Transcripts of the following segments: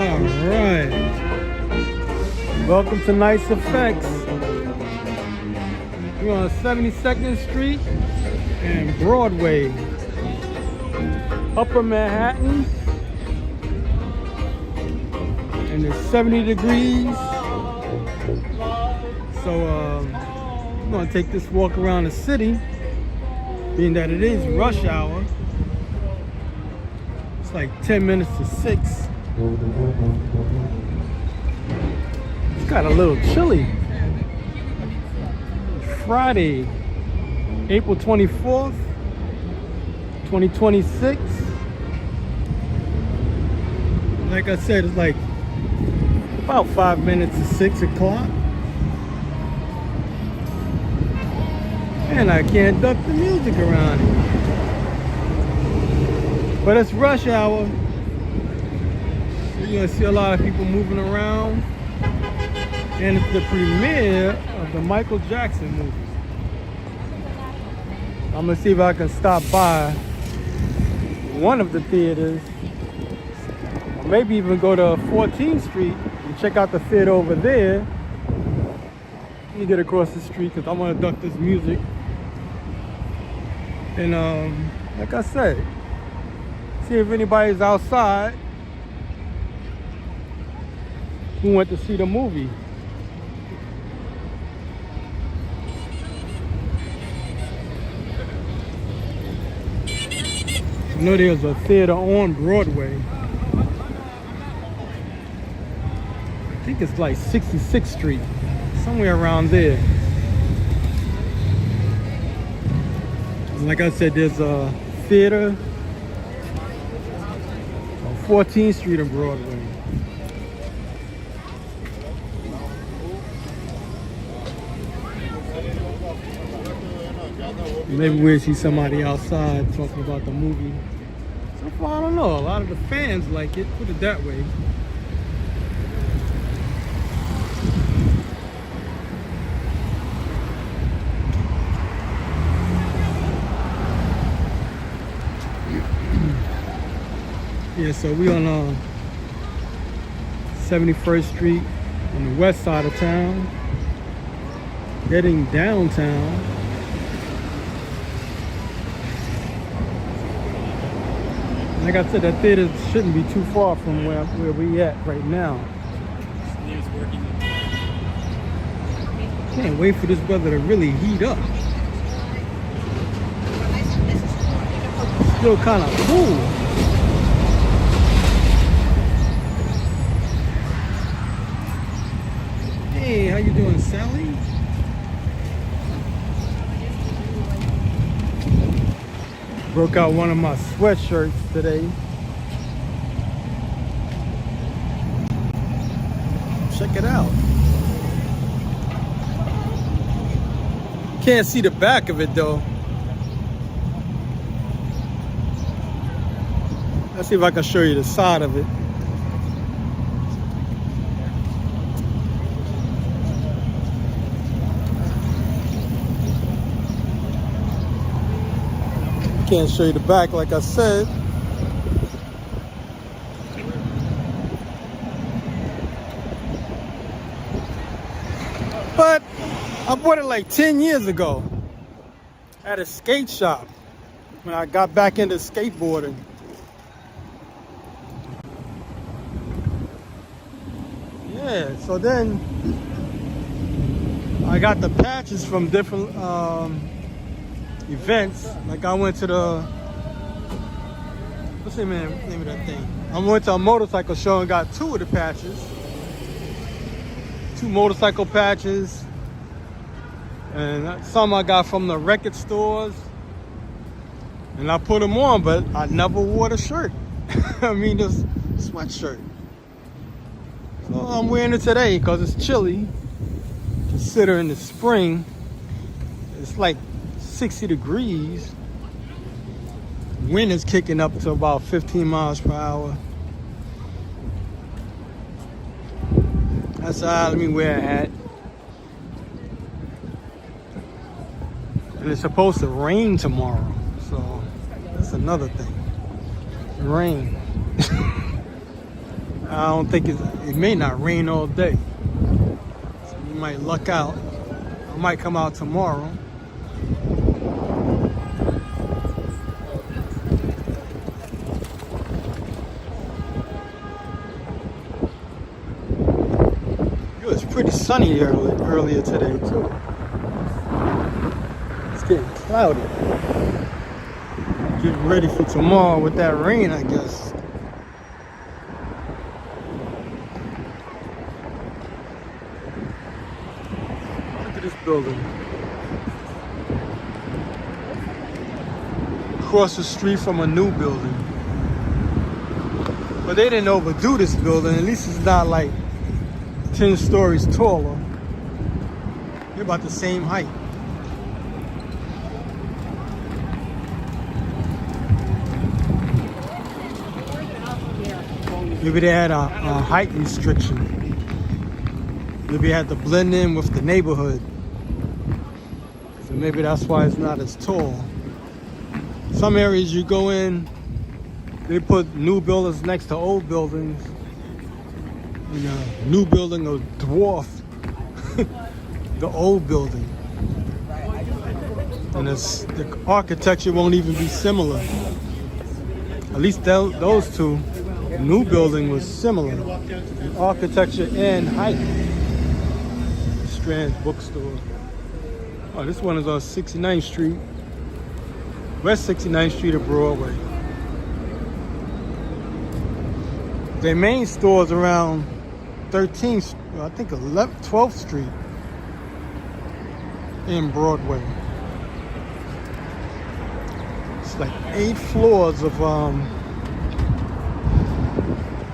Alright. Welcome to Nice Effects. We're on 72nd Street and Broadway. Upper Manhattan. And it's 70 degrees. So we're gonna take this walk around the city, being that it is rush hour. It's like 10 minutes to 6. It's got a little chilly. Friday, April 24th, 2026. Like I said, it's like about 5 minutes to 6 o'clock. And I can't duck the music around here. But it's rush hour. So you're gonna see a lot of people moving around. And it's the premiere of the Michael Jackson movie. I'm gonna see if I can stop by one of the theaters. Or maybe even go to 14th Street and check out the theater over there. Let me get across the street because I want to duck this music. And like I said, see if anybody's outside who went to see the movie. I know there's a theater on Broadway. I think it's like 66th Street, somewhere around there. Like I said, there's a theater on 14th Street and Broadway. Maybe we'll see somebody outside talking about the movie. So far, I don't know. A lot of the fans like it, put it that way. Yeah, so we on 71st Street on the west side of town, heading downtown. Like I said, that theater shouldn't be too far from where we at right now. Can't wait for this weather to really heat up. Still kind of cool. Hey, how you doing, Sally? Broke out one of my sweatshirts today. Check it out. Can't see the back of it though. Let's see if I can show you the side of it. Can't show you the back like I said. But I bought it like 10 years ago at a skate shop when I got back into skateboarding. Yeah, so then I got the patches from different events. Like I went to the, what's the name of that thing? I went to a motorcycle show and got 2 of the patches. 2 motorcycle patches. And some I got from the record stores. And I put them on, but I never wore the shirt. I mean, this sweatshirt. So I'm wearing it today because it's chilly. Considering the spring, it's like 60 degrees. Wind is kicking up to about 15 miles per hour. That's all right, let me wear a hat. And it's supposed to rain tomorrow, so that's another thing. Rain. I don't think it may not rain all day. So you might luck out. I might come out tomorrow. It was pretty sunny earlier today too. It's getting cloudy. Getting ready for tomorrow with that rain, I guess. Look at this building. Across the street from a new building. But they didn't overdo this building. At least it's not like 10 stories taller. They're about the same height. Maybe they had a height restriction. Maybe they had to blend in with the neighborhood. So maybe that's why it's not as tall. Some areas you go in, they put new buildings next to old buildings. And a new building will dwarf the old building. And the architecture won't even be similar. At least those two. The new building was similar in architecture and height. Strand's bookstore. Oh, this one is on 69th Street. West 69th Street of Broadway. Their main store is around 13th, I think 12th Street in Broadway. It's like 8 floors of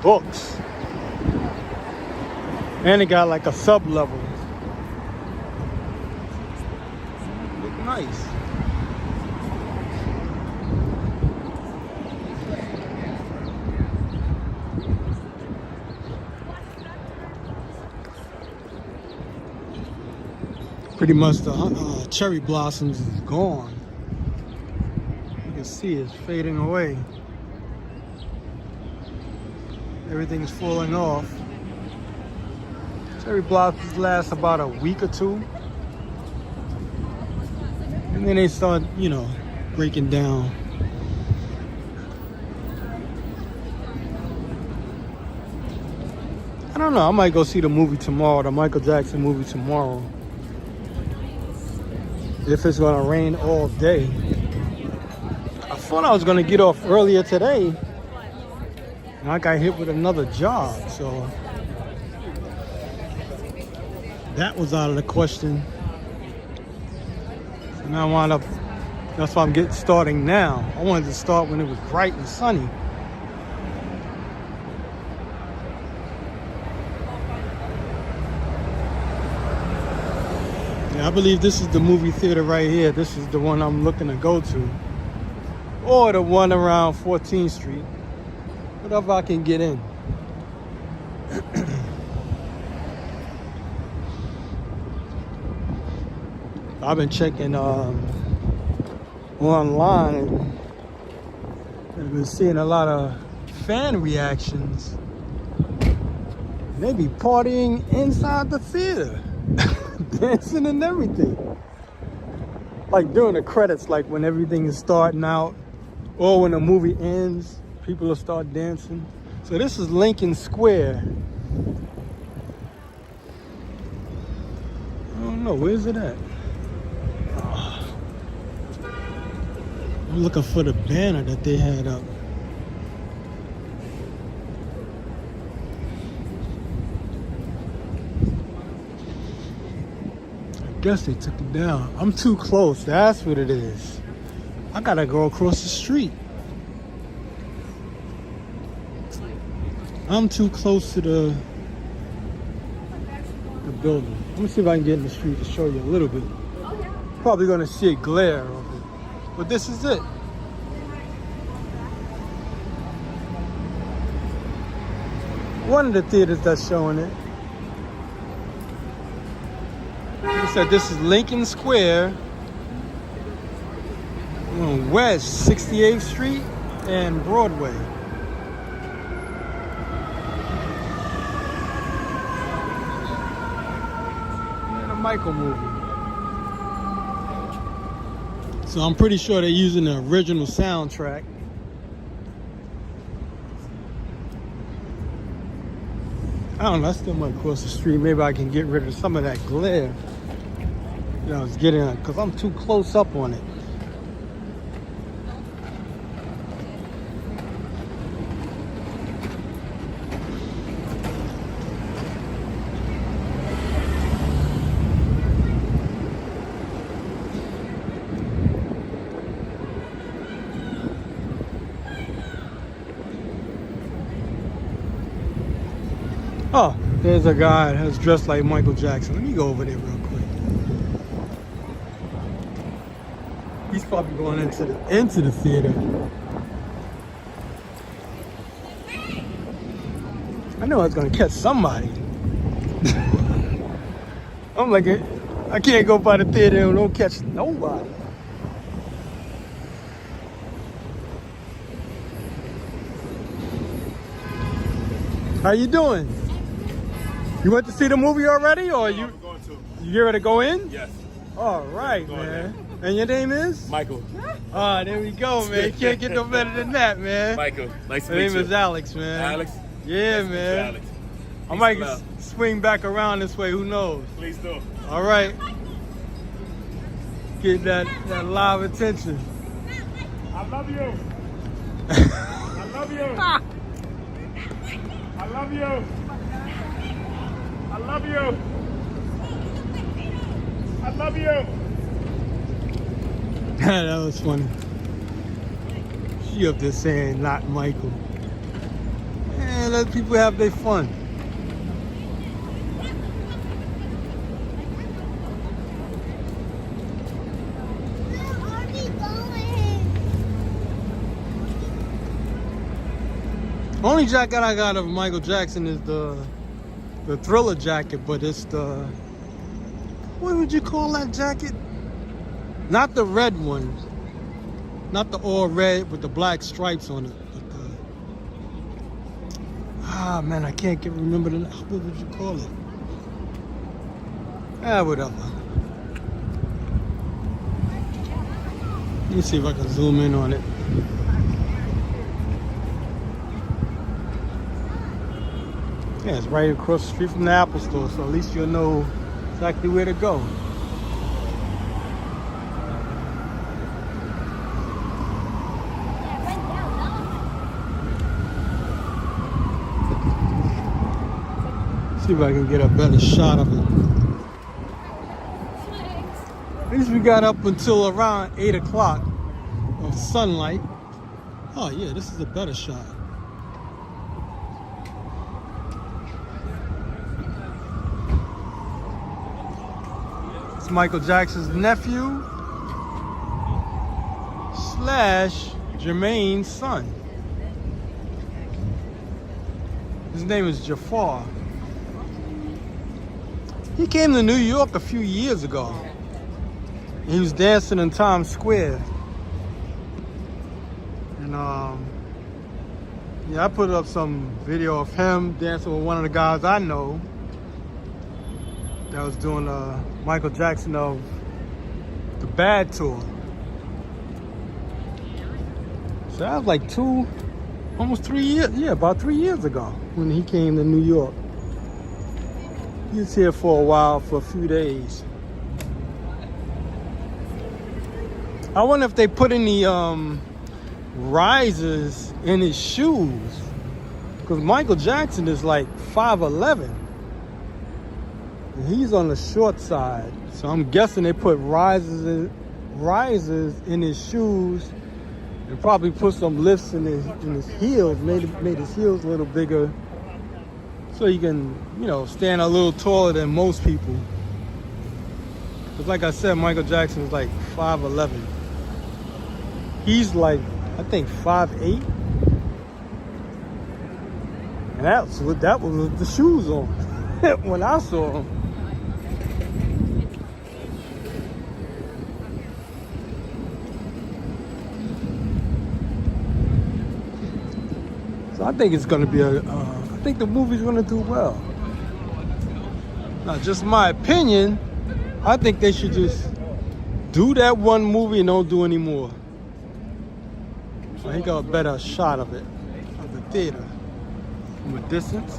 books. And it got like a sub-level. Look nice. Pretty much the cherry blossoms is gone. You can see it's fading away. Everything's falling off. Cherry blossoms last about a week or two. And then they start, breaking down. I don't know, I might go see the movie tomorrow, the Michael Jackson movie tomorrow. If it's gonna rain all day. I thought I was gonna get off earlier today. And I got hit with another job, so that was out of the question. So now I wound up, that's why I'm starting now. I wanted to start when it was bright and sunny. Yeah, I believe this is the movie theater right here. This is the one I'm looking to go to. Or the one around 14th Street. Whatever I can get in. I've been checking online and I've been seeing a lot of fan reactions. And they be partying inside the theater, dancing and everything. Like during the credits, like when everything is starting out, or when the movie ends. People will start dancing. So this is Lincoln Square. I don't know, where's it at? I'm looking for the banner that they had up. I guess they took it down. I'm too close, that's what it is. I gotta go across the street. I'm too close to the building. Let me see if I can get in the street to show you a little bit. Probably gonna see a glare of it. But this is it. One of the theaters that's showing it. Like I said, this is Lincoln Square on West 68th Street and Broadway. Michael movie. So I'm pretty sure they're using the original soundtrack. I don't know, I still might cross the street. Maybe I can get rid of some of that glare that I was getting on, because I'm too close up on it. Oh, there's a guy that's dressed like Michael Jackson. Let me go over there real quick. He's probably going into the theater. I know I was gonna catch somebody. I'm like, I can't go by the theater and don't catch nobody. How you doing? You went to see the movie already, or you? I'm going to. You get ready to go in? Yes. All right, man. And your name is? Michael. Ah, there we go, man. You can't get no better than that, man. Michael. Nice to My meet name you. is Alex, man. Alex. Yeah, Nice to meet you, man. Alex. I might swing back around this way. Who knows? Please do. All right. Get that live attention. I love you. I love you. I love you. I love you. I love you. That was funny. She up there saying not Michael. Man, let people have their fun. Only jacket I got of Michael Jackson is the Thriller jacket, but it's the, what would you call that jacket? Not the red one, not the all red with the black stripes on it. But man, I can't remember the, what would you call it? Whatever. Let me see if I can zoom in on it. Yeah, it's right across the street from the Apple store, so at least you'll know exactly where to go. See if I can get a better shot of it. At least we got up until around 8 o'clock of sunlight. Oh yeah, this is a better shot. It's Michael Jackson's nephew / Jermaine's son. His name is Jafar. He came to New York a few years ago. He was dancing in Times Square. And yeah, I put up some video of him dancing with one of the guys I know that was doing Michael Jackson of the Bad Tour. So that was like almost 3 years, yeah, about 3 years ago when he came to New York. He was here for a while, for a few days. I wonder if they put any risers in his shoes, because Michael Jackson is like 5'11". And he's on the short side, so I'm guessing they put risers in his shoes and probably put some lifts in his heels, made his heels a little bigger, so you can, you know, stand a little taller than most people. Because like I said, Michael Jackson is like 5'11". He's like, I think 5'8". And that was with the shoes on when I saw him. So I think it's gonna be I think the movie's gonna do well. Now, just my opinion, I think they should just do that one movie and don't do any more. I think got a better shot of it, of the theater, from a distance.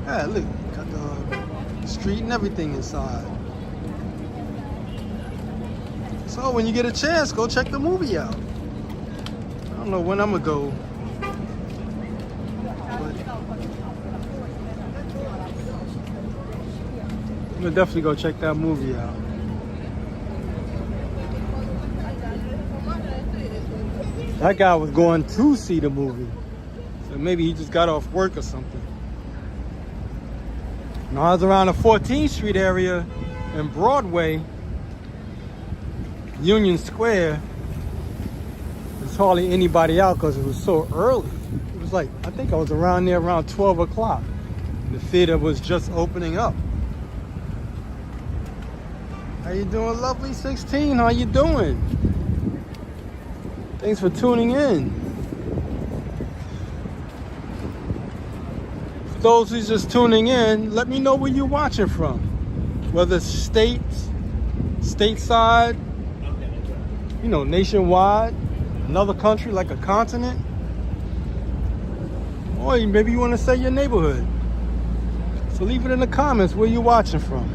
Yeah, look, got the street and everything inside. So when you get a chance, go check the movie out. I don't know when I'm gonna go. I'm gonna definitely go check that movie out. That guy was going to see the movie. So maybe he just got off work or something. And I was around the 14th Street area and Broadway, Union Square. There's hardly anybody out because it was so early. It was like, I think I was around there around 12 o'clock. The theater was just opening up. How you doing, lovely 16? How you doing? Thanks for tuning in. For those who's just tuning in, let me know where you're watching from. Whether it's stateside, you know, nationwide, another country like a continent, or maybe you want to say your neighborhood. So leave it in the comments where you're watching from.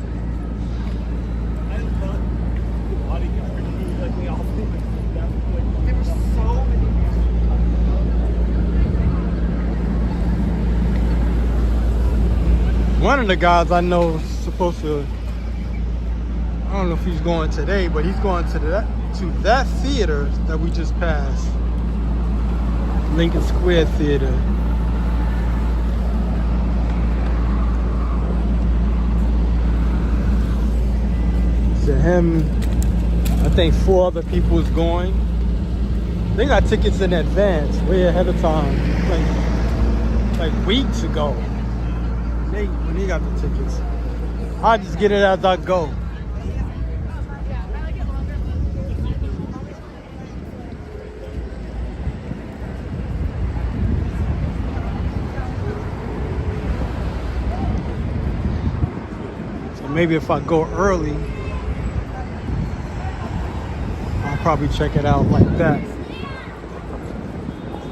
One of the guys I know is supposed to, I don't know if he's going today, but he's going to that theater that we just passed. Lincoln Square Theater. To him, I think 4 other people is going. They got tickets in advance, way ahead of time, like weeks ago. When he got the tickets, I just get it as I go. So maybe if I go early, I'll probably check it out like that.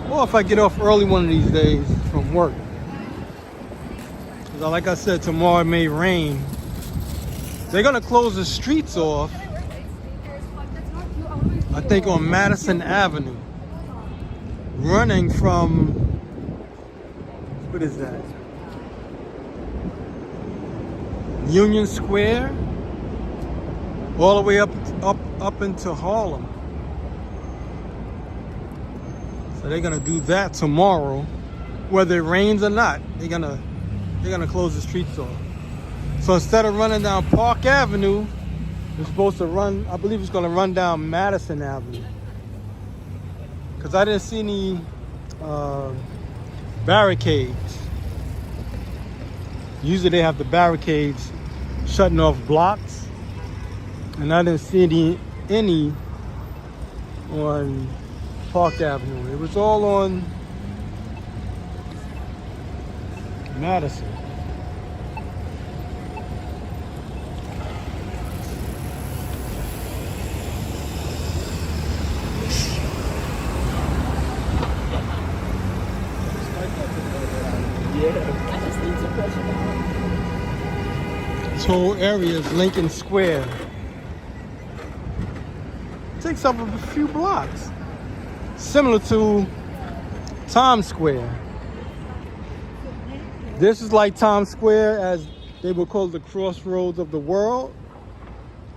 Or if I get off early one of these days from work. Like I said, tomorrow it may rain. They're gonna close the streets off, I think on Madison Avenue, running from, what is that? Union Square, all the way up into Harlem. So they're gonna do that tomorrow, whether it rains or not. They're gonna close the streets off. So instead of running down Park Avenue, it's supposed to run, I believe it's gonna run down Madison Avenue. Because I didn't see any barricades. Usually they have the barricades shutting off blocks. And I didn't see any on Park Avenue. It was all on Madison. This whole area is Lincoln Square. It takes up a few blocks. Similar to Times Square. This is like Times Square, as they would call the crossroads of the world.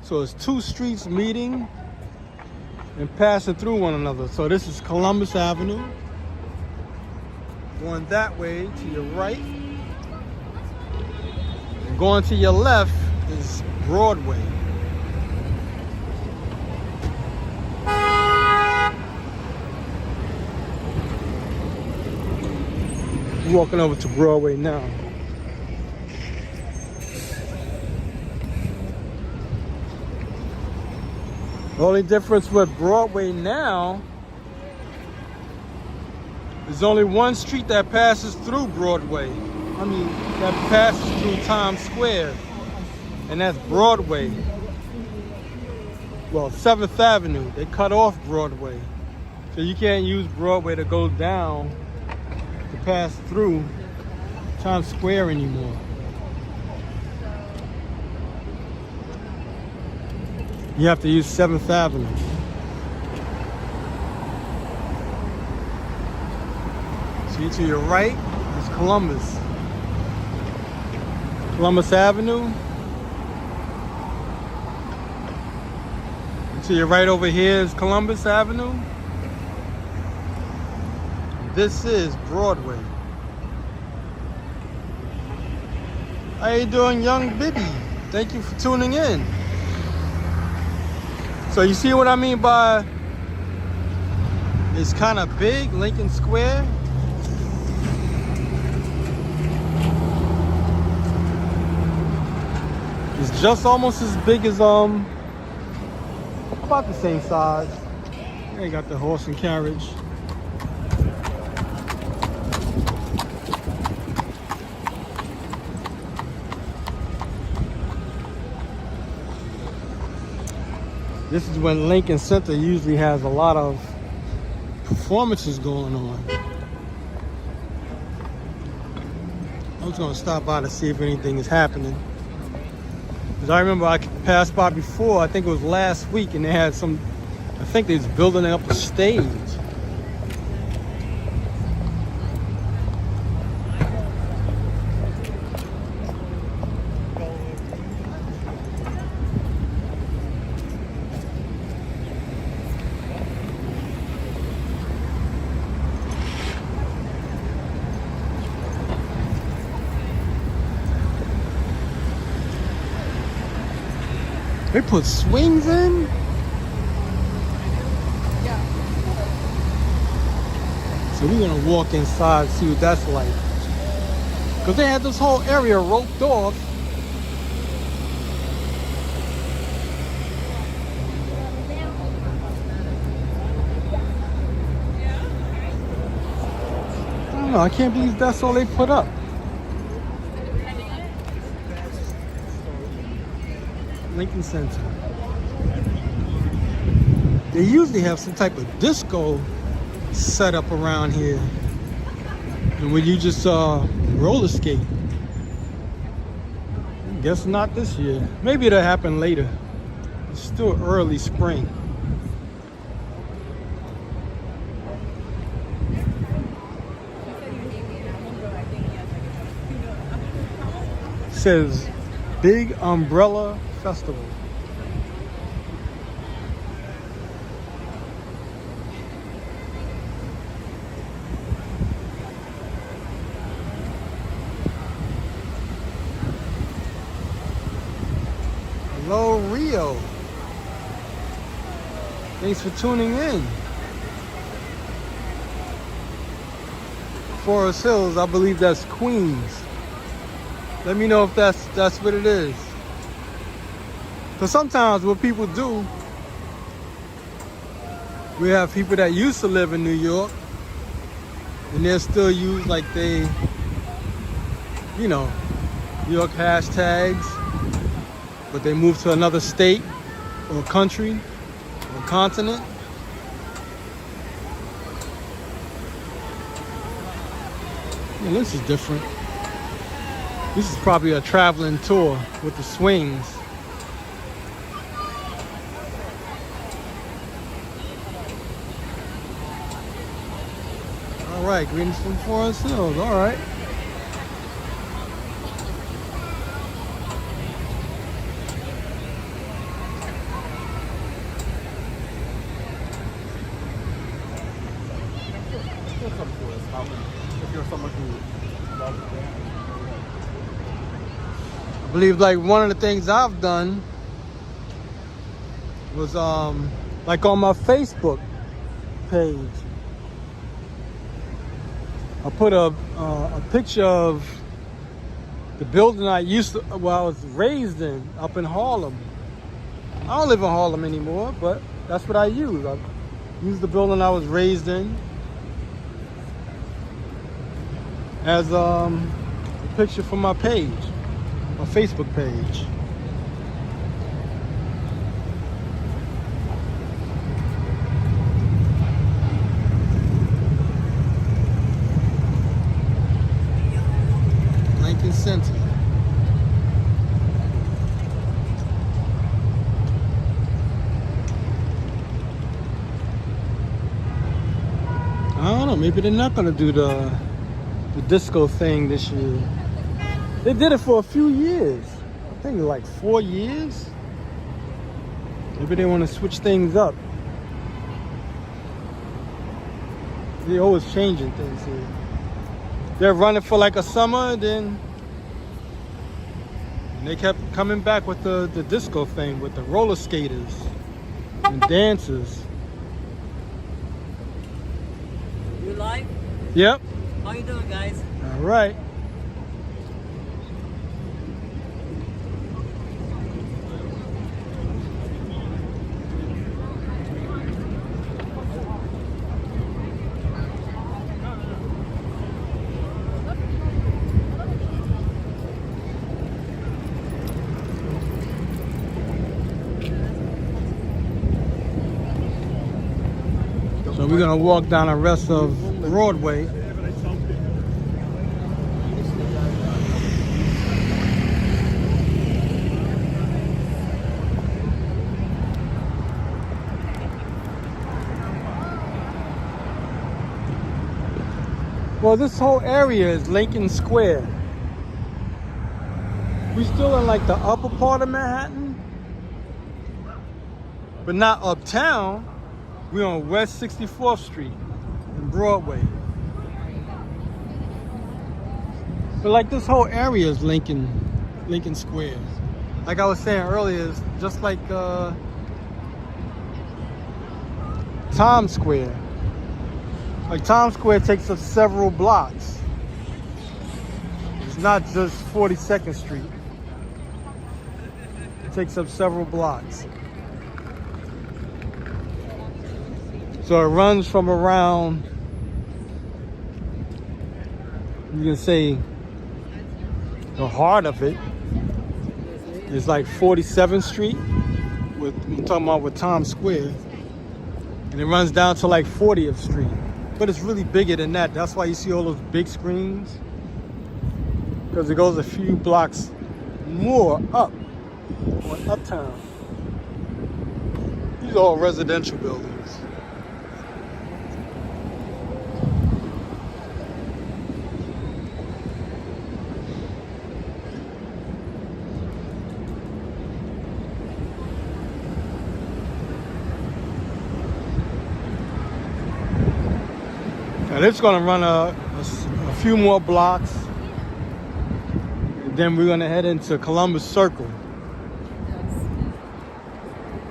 So it's 2 streets meeting and passing through one another. So this is Columbus Avenue. Going that way to your right. And going to your left is Broadway. Walking over to Broadway now. The only difference with Broadway now is only one street that passes through Broadway. that passes through Times Square, and that's Broadway. Well, 7th Avenue, they cut off Broadway. So you can't use Broadway to go down to pass through Times Square anymore. You have to use 7th Avenue. See, to your right is Columbus. Columbus Avenue. And to your right over here is Columbus Avenue. This is Broadway. How you doing, young Bibby? Thank you for tuning in. So you see what I mean by it's kind of big, Lincoln Square? It's just almost as big as about the same size. They got the horse and carriage. This is when Lincoln Center usually has a lot of performances going on. I was gonna stop by to see if anything is happening. Because I remember I passed by before, I think it was last week, and they had some, I think they was building up a stage. They put swings in? Yeah. So we're gonna walk inside, see what that's like. Cause they had this whole area roped off. I don't know, I can't believe that's all they put up. Lincoln Center. They usually have some type of disco set up around here. And when you just roller skate. Guess not this year. Maybe it'll happen later. It's still early spring. It says Big Umbrella Festival. Hello, Rio. Thanks for tuning in. Forest Hills, I believe that's Queens. Let me know if that's what it is. Because sometimes what people do, we have people that used to live in New York and they're still use like they, you know, New York hashtags, but they move to another state or country or continent. Yeah, this is different. This is probably a traveling tour with the swings. All right, greetings from Forest Hills. All right. If you're someone who loves dance. I believe like one of the things I've done was like on my Facebook page. I put a picture of the building I was raised in up in Harlem. I don't live in Harlem anymore, but that's what I use. I use the building I was raised in as a picture from my page, my Facebook page. Lincoln Center. I don't know, maybe they're not gonna do the disco thing this year. They did it for a few years. I think like 4 years. Maybe they want to switch things up. They're always changing things here. They're running for like a summer, then they kept coming back with the disco thing with the roller skaters and dancers. You live? Yep. How you doing, guys? All right. So we're gonna walk down the rest of Broadway. Well, this whole area is Lincoln Square. We still in like the upper part of Manhattan, but not uptown. We're on West 64th Street and Broadway. But like this whole area is Lincoln Square. Like I was saying earlier, it's just like Times Square. Like Times Square takes up several blocks. It's not just 42nd Street. It takes up several blocks. So it runs from around, you can say, the heart of it is like 47th Street. I'm talking about with Times Square. And it runs down to like 40th Street. But it's really bigger than that. That's why you see all those big screens. Because it goes a few blocks more up on Uptown. These are all residential buildings. Now it's gonna run a few more blocks, and then we're gonna head into Columbus Circle.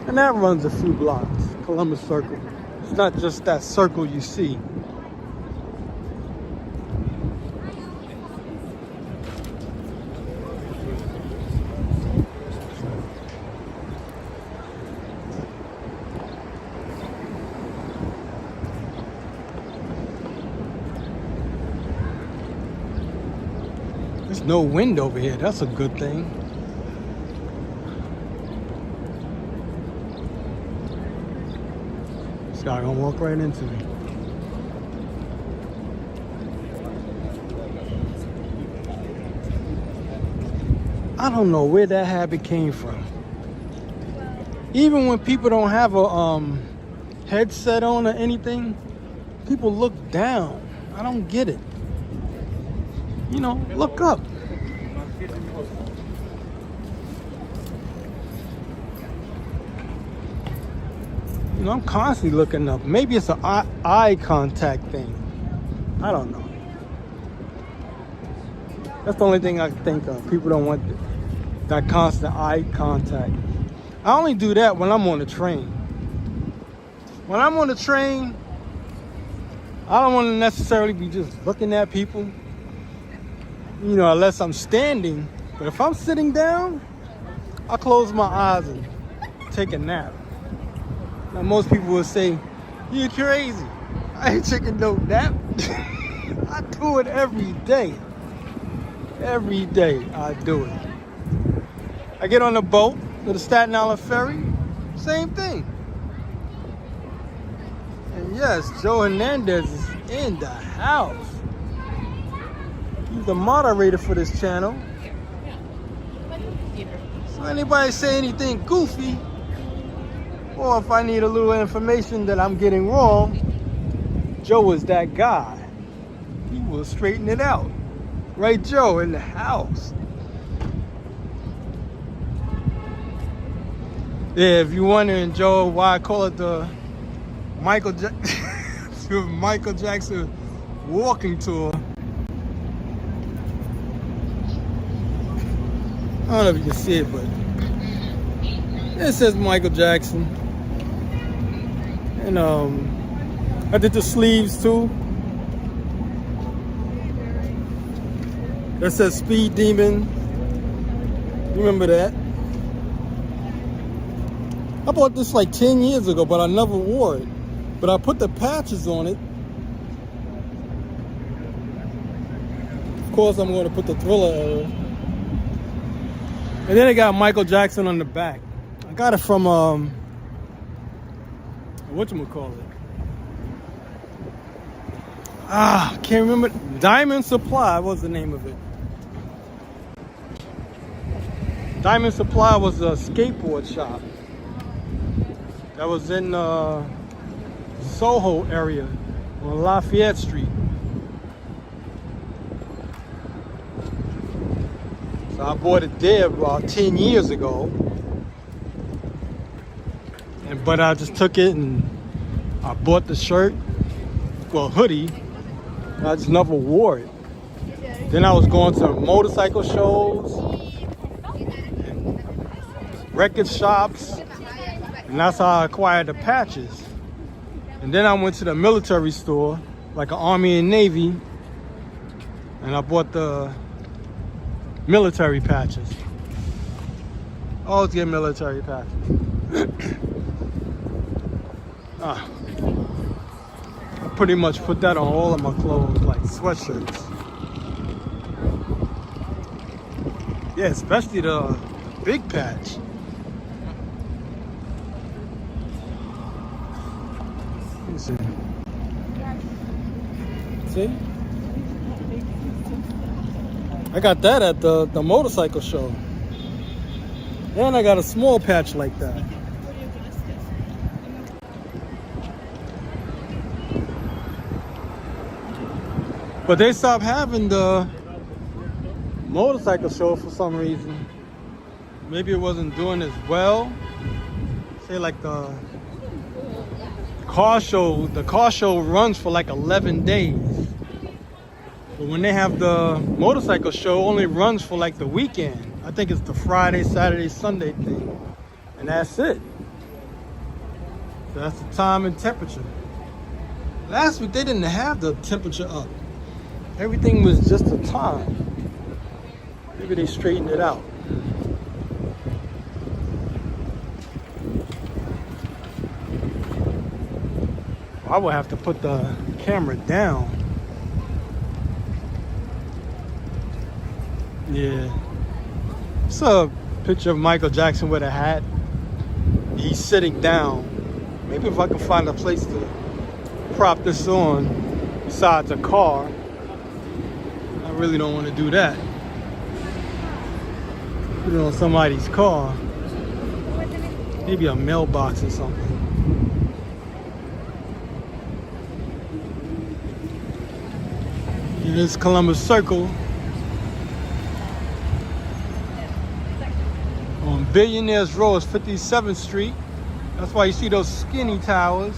And that runs a few blocks, Columbus Circle. It's not just that circle you see. There's no wind over here. That's a good thing. This guy gonna walk right into me. I don't know where that habit came from. Even when people don't have a headset on or anything, people look down. I don't get it. You know, look up. You know, I'm constantly looking up. Maybe it's an eye contact thing. I don't know. That's the only thing I can think of. People don't want that constant eye contact. I only do that when I'm on the train. When I'm on the train, I don't want to necessarily be just looking at people. You know, unless I'm standing. But if I'm sitting down, I close my eyes and take a nap. Now, most people will say, "You're crazy." I ain't taking no nap. I do it every day. Every day I do it. I get on the boat to the Staten Island ferry, same thing. And yes, Joe Hernandez is in the house. He's the moderator for this channel. So anybody say anything goofy, or if I need a little information that I'm getting wrong, Joe is that guy. He will straighten it out. Right, Joe, in the house. Yeah, if you're wondering, Joe, why I call it the Michael Jackson walking tour. I don't know if you can see it, but it says Michael Jackson. And I did the sleeves too. That says Speed Demon. Remember that? I bought this like 10 years ago, but I never wore it. But I put the patches on it. Of course, I'm going to put the Thriller era. And then I got Michael Jackson on the back. I got it from, whatchamacallit? I can't remember. Diamond Supply was the name of it. Diamond Supply was a skateboard shop that was in Soho area on Lafayette Street. So I bought it there about 10 years ago. But I just took it and I bought the shirt, well, hoodie. I just never wore it. Then I was going to motorcycle shows, and record shops, and that's how I acquired the patches. And then I went to the military store, like an Army and Navy, and I bought the military patches. I always get military patches. I pretty much put that on all of my clothes, like sweatshirts. Yeah, especially the big patch. Let me see. See? I got that at the motorcycle show. And I got a small patch like that. But they stopped having the motorcycle show for some reason. Maybe it wasn't doing as well. Say like the car show runs for like 11 days. But when they have the motorcycle show, only runs for like the weekend. I think it's the Friday, Saturday, Sunday thing. And that's it. So that's the time and temperature. Last week they didn't have the temperature up. Everything was just a time. Maybe they straightened it out. I would have to put the camera down. Yeah. It's a picture of Michael Jackson with a hat. He's sitting down. Maybe if I can find a place to prop this on besides a car. I really don't want to do that. Put it on somebody's car. Maybe a mailbox or something. Here's Columbus Circle. On Billionaires Road, 57th Street. That's why you see those skinny towers.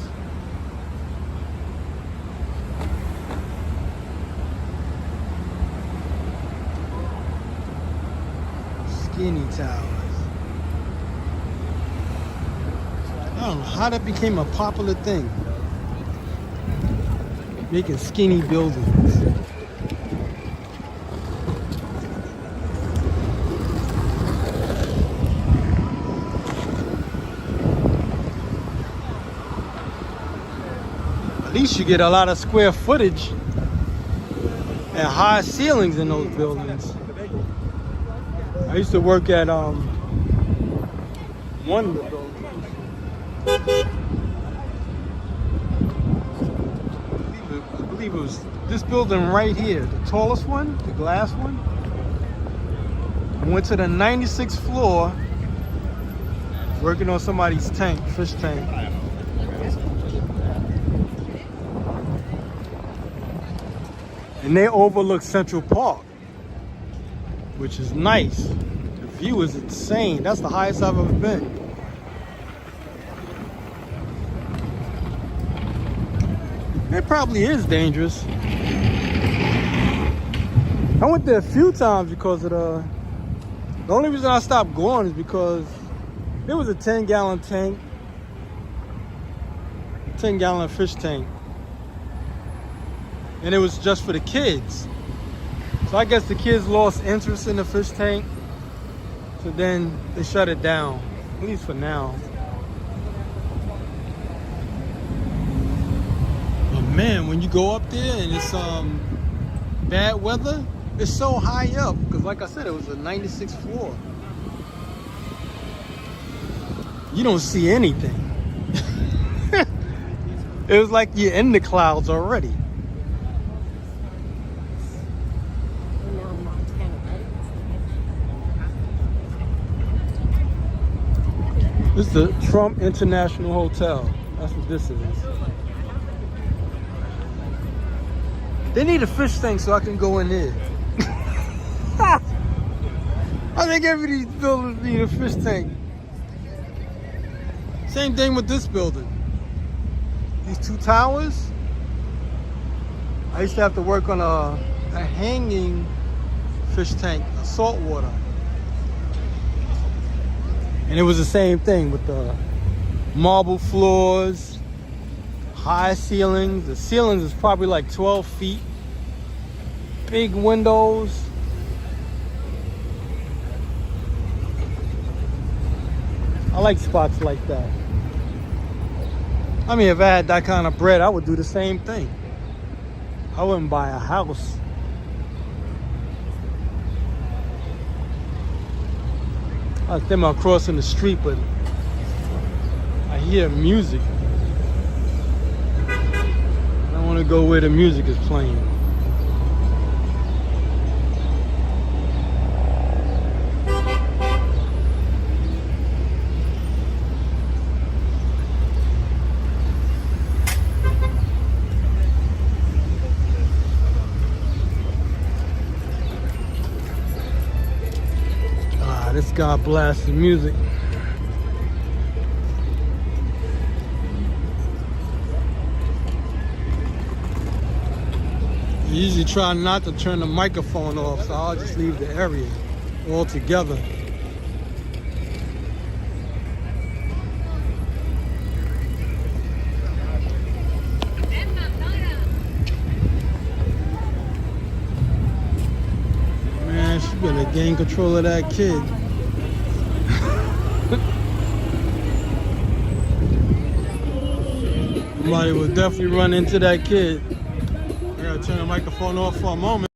Skinny towers. I don't know how that became a popular thing. Making skinny buildings. At least you get a lot of square footage and high ceilings in those buildings. I used to work at one of the buildings. I believe it was this building right here, the tallest one, the glass one. I went to the 96th floor, working on somebody's tank, fish tank. And they overlook Central Park, which is nice. The view is insane. That's the highest I've ever been. It probably is dangerous. I went there a few times because of the only reason I stopped going is because it was a 10-gallon tank, 10-gallon fish tank. And it was just for the kids. So I guess the kids lost interest in the fish tank. So then they shut it down, at least for now. But man, when you go up there and it's bad weather, it's so high up. Because like I said, it was a 96th floor. You don't see anything. It was like you're in the clouds already. This is the Trump International Hotel. That's what this is. They need a fish tank so I can go in there. I think every of these buildings need a fish tank. Same thing with this building. These two towers. I used to have to work on a hanging fish tank, a saltwater. And it was the same thing with the marble floors, high ceilings. The ceilings is probably like 12 feet. Big windows. I like spots like that. I mean, if I had that kind of bread, I would do the same thing. I wouldn't buy a house. I was thinking about crossing the street, but I hear music. I don't want to go where the music is playing. This guy blasting music. I usually try not to turn the microphone off, so I'll just leave the area altogether. Man, she better gain control of that kid. Somebody will definitely run into that kid. I gotta turn the microphone off for a moment.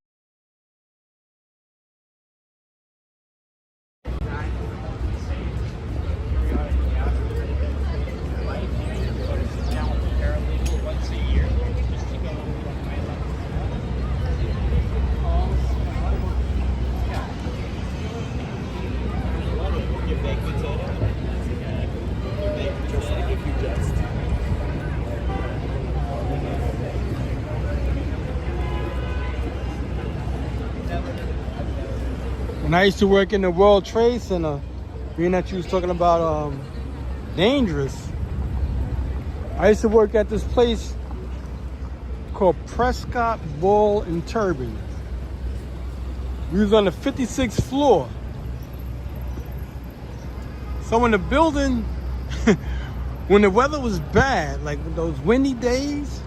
When I used to work in the World Trade Center, being that you was talking about dangerous, I used to work at this place called Prescott Ball and Turbine. We was on the 56th floor. So in the building, when the weather was bad, like those windy days,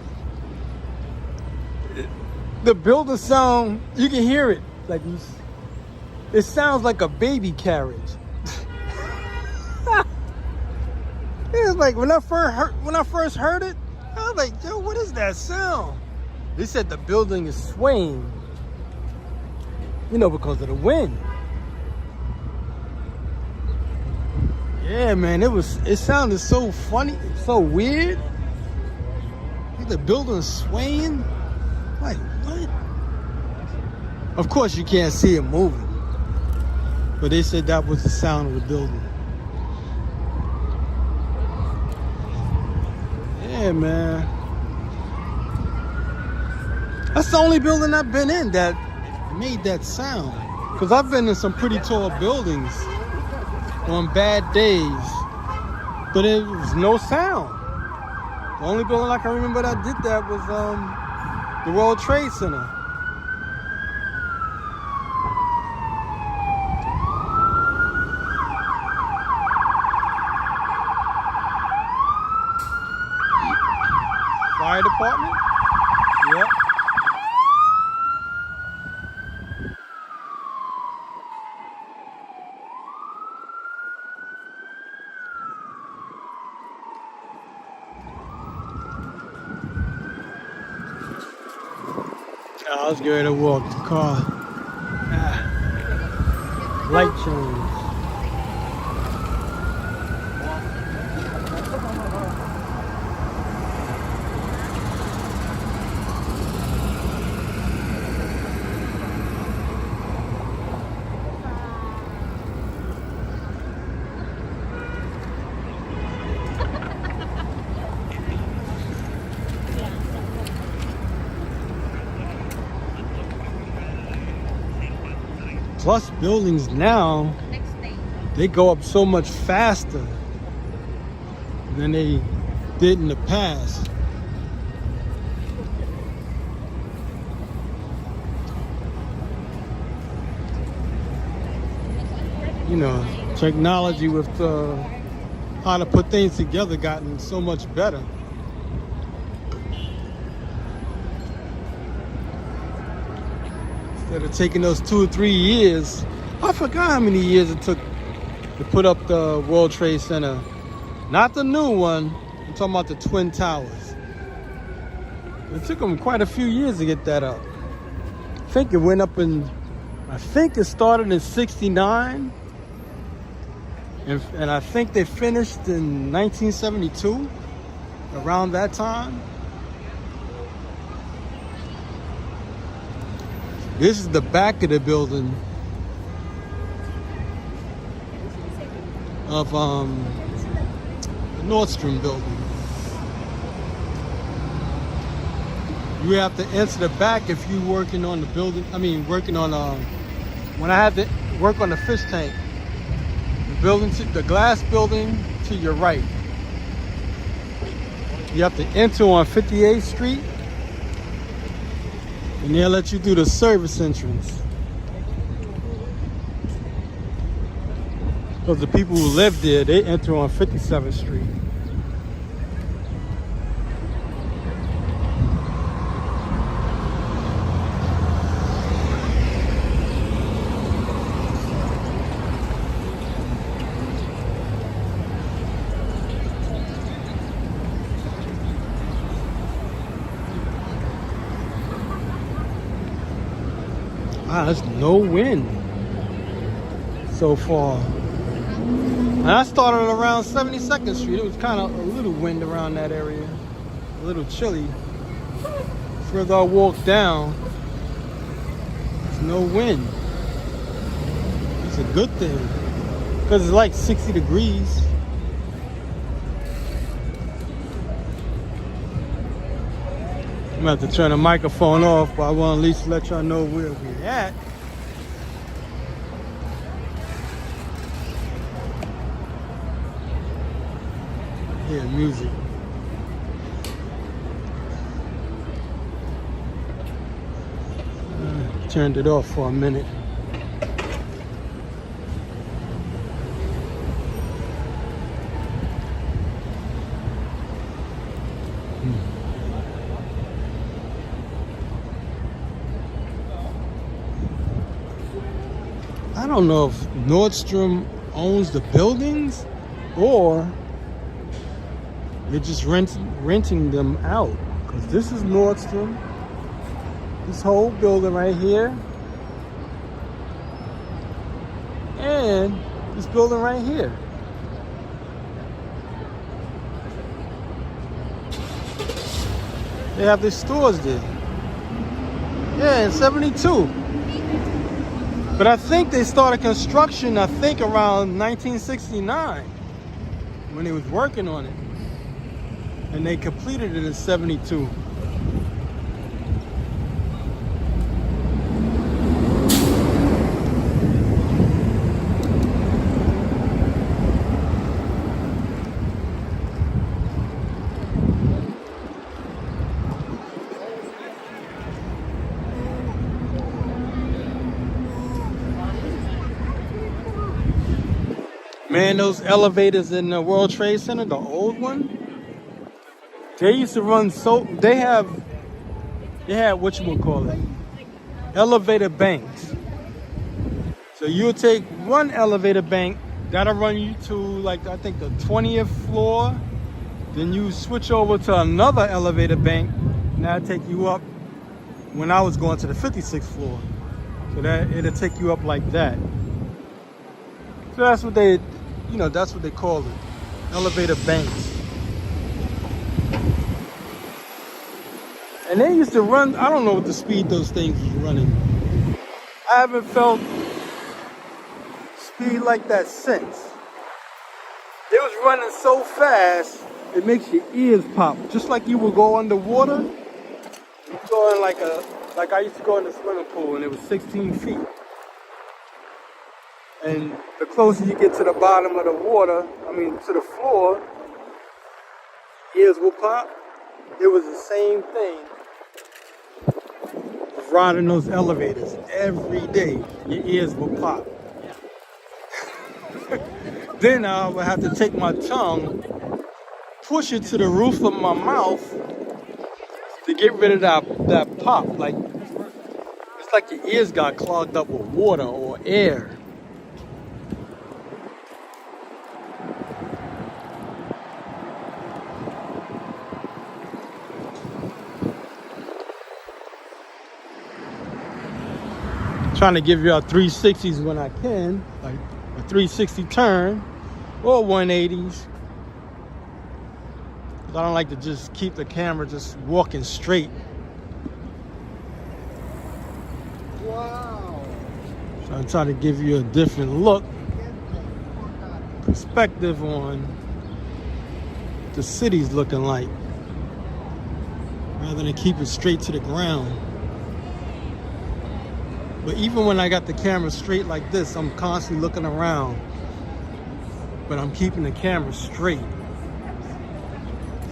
the building sound, you can hear it. Like it sounds like a baby carriage. It was like when I first heard it, I was like, yo, what is that sound? They said the building is swaying. You know, because of the wind. Yeah, man, it sounded so funny, so weird. Like the building swaying. Like, what? Of course you can't see it moving. But they said that was the sound of the building. Yeah, man. That's the only building I've been in that made that sound. Because I've been in some pretty tall buildings on bad days, but it was no sound. The only building I can remember that did that was the World Trade Center. Fire department? Yep. I was going to walk the car. Light change. Plus buildings now, they go up so much faster than they did in the past. You know, technology with how to put things together gotten so much better. Instead of taking those 2 or 3 years, I forgot how many years it took to put up the World Trade Center. Not the new one, I'm talking about the Twin Towers. It took them quite a few years to get that up. I think it went up I think it started in '69. And I think they finished in 1972, around that time. This is the back of the building of the Nordstrom building. You have to enter the back if you're working on the building. I mean, working on when I had to work on the fish tank. The building, the glass building to your right. You have to enter on 58th Street. And they'll let you do the service entrance. Because the people who live there, they enter on 57th Street. Wow, there's no wind so far. And I started around 72nd Street. It was kind of a little wind around that area. A little chilly. Further I walk down, there's no wind. It's a good thing. Because it's like 60 degrees. I'm gonna have to turn the microphone off, but I want to at least let y'all know where we're at. Yeah, music. Turned it off for a minute. I don't know if Nordstrom owns the buildings or they're just renting them out. Because this is Nordstrom. This whole building right here. And this building right here. They have their stores there. Yeah, in 72. But I think they started construction, I think around 1969 when they was working on it. And they completed it in 72. Man, those elevators in the World Trade Center, the old one, they used to run they had whatchamacallit, elevator banks. So you'll take one elevator bank, that'll run you to like, I think the 20th floor. Then you switch over to another elevator bank, and that'll take you up, when I was going to the 56th floor. So that it'll take you up like that. So that's what they, that's what they call it, elevator banks. And they used to run, I don't know what the speed those things was running. I haven't felt speed like that since. It was running so fast, it makes your ears pop. Just like you would go underwater. You go in like I used to go in the swimming pool and it was 16 feet. And the closer you get to the bottom of the water, to the floor, ears will pop. It was the same thing of riding those elevators every day. Your ears will pop. Then I would have to take my tongue, push it to the roof of my mouth to get rid of that pop. Like, it's like your ears got clogged up with water or air. Trying to give you our 360s when I can, like a 360 turn or 180s. I don't like to just keep the camera just walking straight. Wow. So I'm trying to give you a different look, perspective on what the city's looking like, rather than keep it straight to the ground. But even when I got the camera straight like this, I'm constantly looking around. But I'm keeping the camera straight.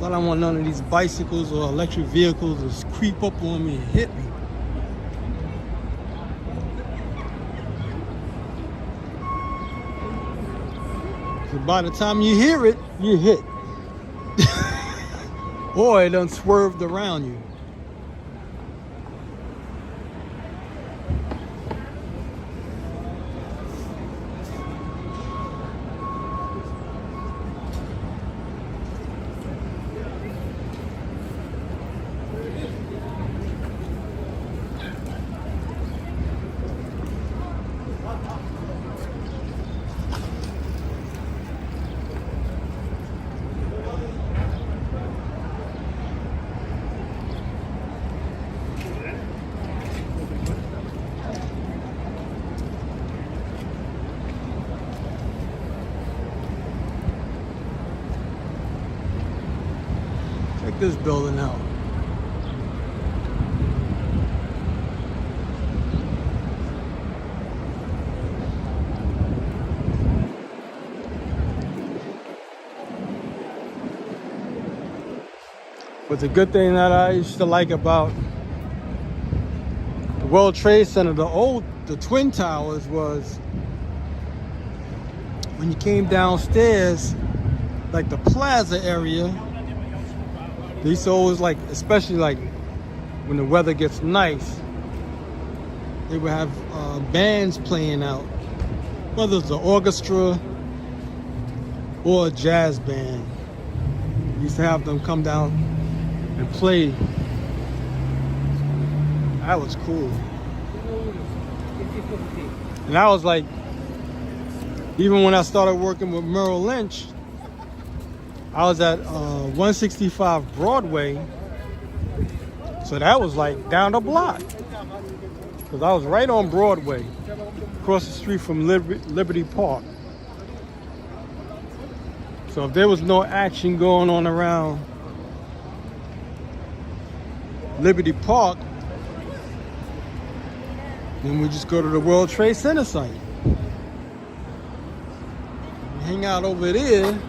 I don't want none of these bicycles or electric vehicles to creep up on me and hit me. So by the time you hear it, you hit. Or it done swerved around you. Check this building out. But the good thing that I used to like about the World Trade Center, the Twin Towers, was when you came downstairs, like the plaza area, they used to always, like, especially like when the weather gets nice, they would have bands playing out, whether it's an orchestra or a jazz band. We used to have them come down and play. That was cool. And I was like, even when I started working with Merrill Lynch, I was at 165 Broadway, So that was like down the block. Because I was right on Broadway, across the street from Liberty Park. So if there was no action going on around Liberty Park, then we just go to the World Trade Center site. We hang out over there and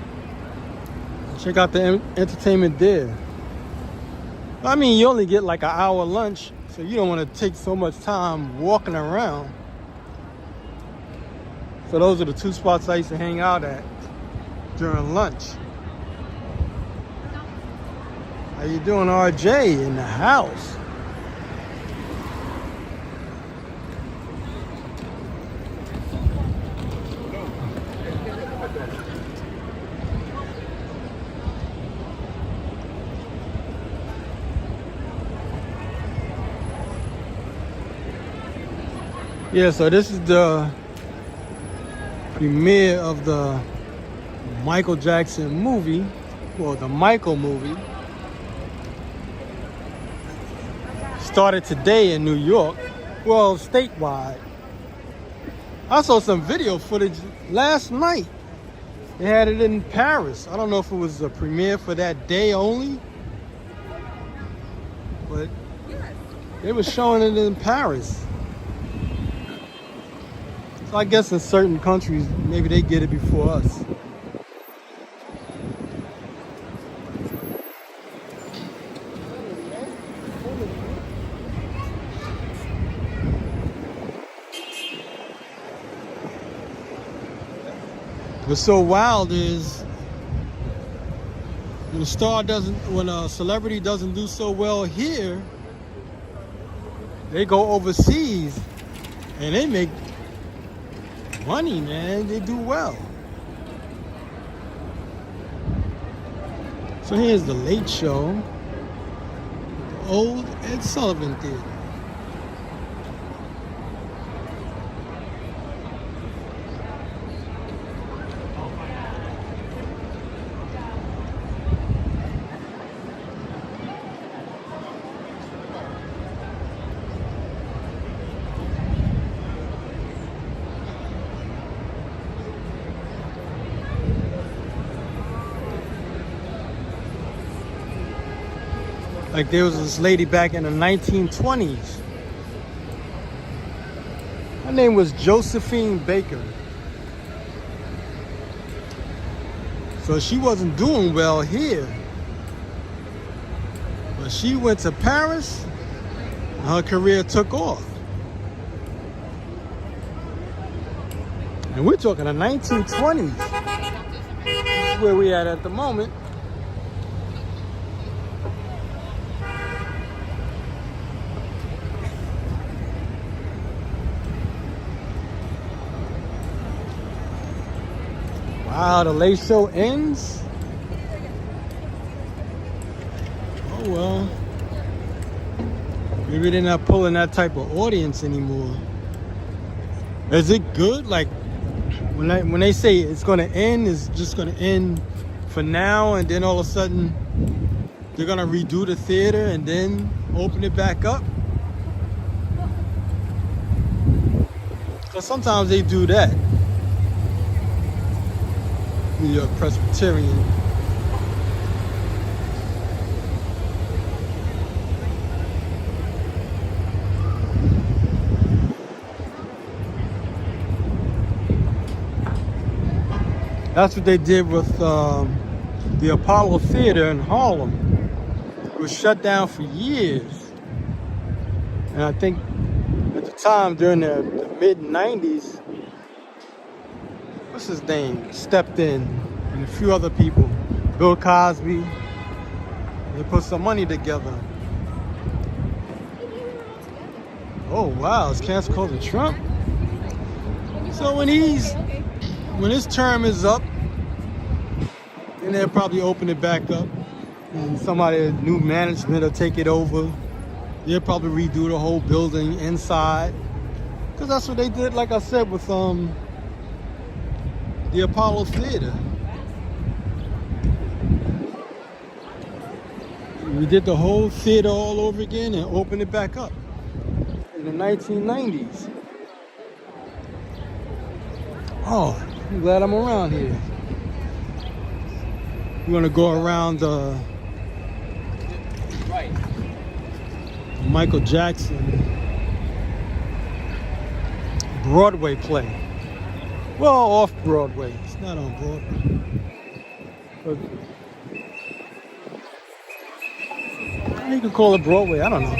check out the entertainment there. I mean, you only get like an hour lunch, so you don't want to take so much time walking around. So those are the two spots I used to hang out at during lunch. How you doing, RJ, in the house? Yeah, so this is the premiere of the Michael Jackson movie, or the Michael movie. Started today in New York, well, statewide. I saw some video footage last night. They had it in Paris. I don't know if it was a premiere for that day only, but they were showing it in Paris. So I guess in certain countries, maybe they get it before us. What's so wild is when a celebrity doesn't do so well here, they go overseas and they make money, man. They do well. So here's the Late Show, the old Ed Sullivan Theater. Like there was this lady back in the 1920s. Her name was Josephine Baker. So she wasn't doing well here. But she went to Paris and her career took off. And we're talking the 1920s. This is where we at the moment. Wow, the Late Show ends? Oh well. Maybe they're not pulling that type of audience anymore. Is it good? Like when they say it's gonna end, it's just gonna end for now, and then all of a sudden they're gonna redo the theater and then open it back up? Because sometimes they do that. New York Presbyterian. That's what they did with the Apollo Theater in Harlem. It was shut down for years. And I think at the time, during the mid-90s, what's his name, stepped in, and a few other people, Bill Cosby. They put some money together. Oh wow, it's canceled because of Trump. So when his term is up, then they'll probably open it back up, and somebody, new management, will take it over. They'll probably redo the whole building inside, because that's what they did, like I said, with the Apollo Theater. We did the whole theater all over again and opened it back up in the 1990s. Oh, I'm glad I'm around here. We're gonna go around the Michael Jackson Broadway play. Well, off Broadway. It's not on Broadway. But you can call it Broadway. I don't know.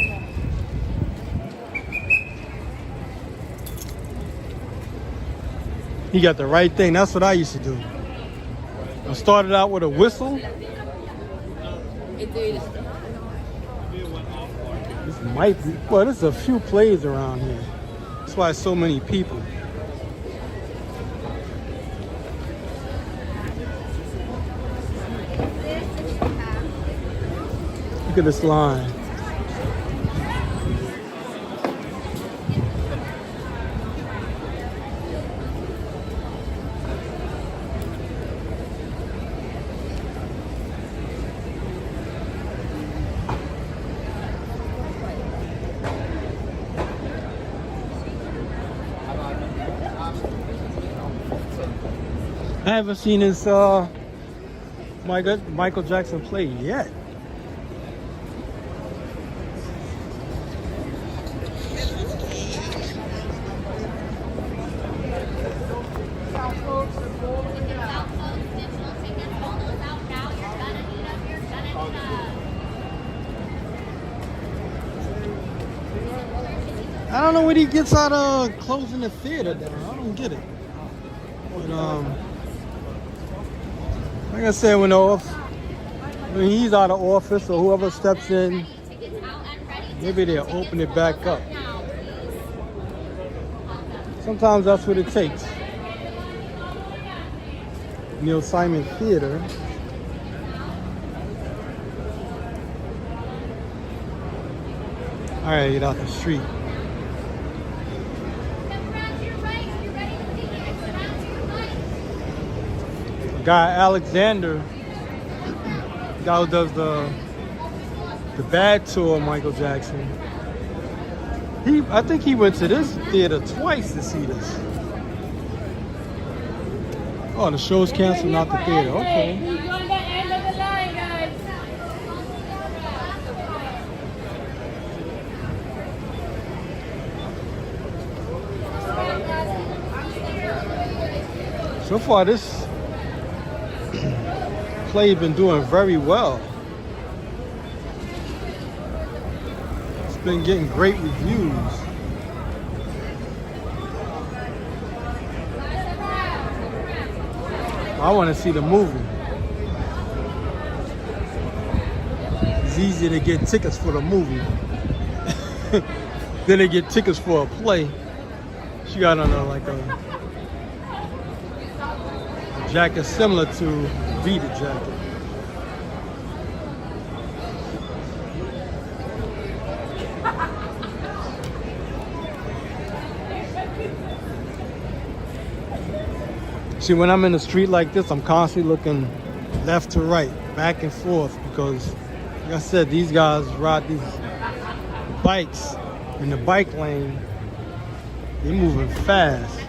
He got the right thing. That's what I used to do. I started out with a whistle. This might be, well, there's a few plays around here. That's why so many people. Look at this line. I haven't seen this Michael Jackson play yet. I don't know what he gets out of closing the theater down. I don't get it. But, like I said, when he's out of office or whoever steps in, maybe they'll open it back up. Sometimes that's what it takes. Neil Simon Theater. All right, get out the street. Guy Alexander, guy who does the bad tour of Michael Jackson. I think he went to this theater twice to see this. Oh, the show's canceled, not the theater. Okay. He's on the end of the line, guys. So far, this play been doing very well. It's been getting great reviews. I want to see the movie. It's easier to get tickets for the movie than to get tickets for a play. She got on a jacket similar to Vita jacket. See, when I'm in the street like this, I'm constantly looking left to right, back and forth, because like I said, these guys ride these bikes in the bike lane. They're moving fast.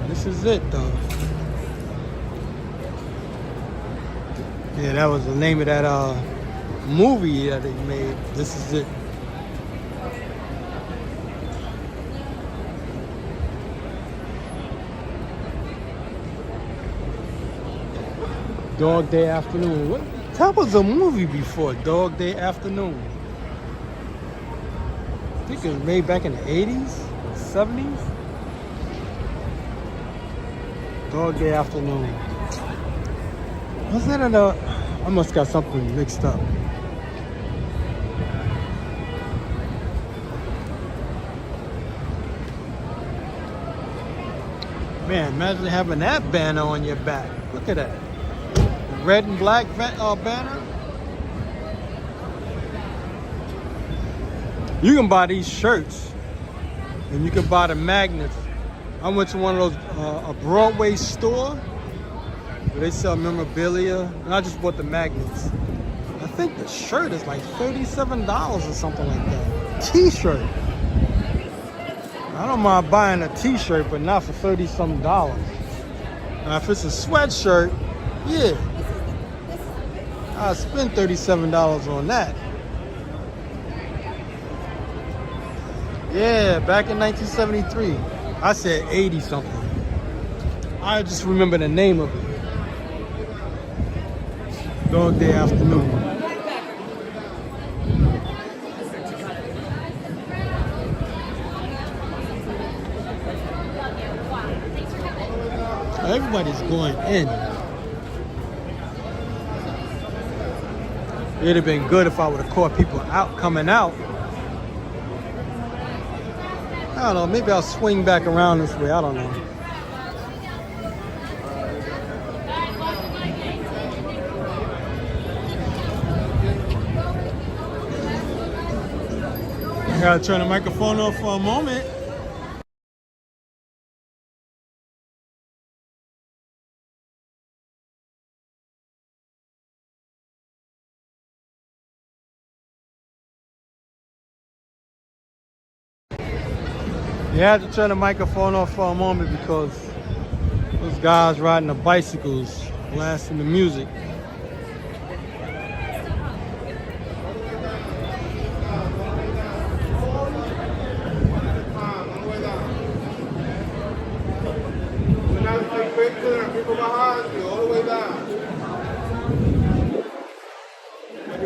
This is it, though. Yeah, that was the name of that movie that they made. This is it. Dog Day Afternoon. That was a movie before, Dog Day Afternoon. I think it was made back in the 80s, 70s. Dog Day Afternoon. Was that I must got something mixed up. Man, imagine having that banner on your back. Look at that. Red and black banner. You can buy these shirts and you can buy the magnets. I went to one of those, a Broadway store, They sell memorabilia, and I just bought the magnets. I think the shirt is like $37 or something like that. T-shirt. I don't mind buying a t-shirt, but not for 30-something dollars. Now, if it's a sweatshirt, yeah, I'll spend $37 on that. Yeah, back in 1973. I said 80 something. I just remember the name of it. Dog Day Afternoon. Everybody's going in. It'd have been good if I would have caught people out coming out. I don't know, maybe I'll swing back around this way, I don't know. I gotta turn the microphone off for a moment. You had to turn the microphone off for a moment because those guys riding the bicycles blasting the music.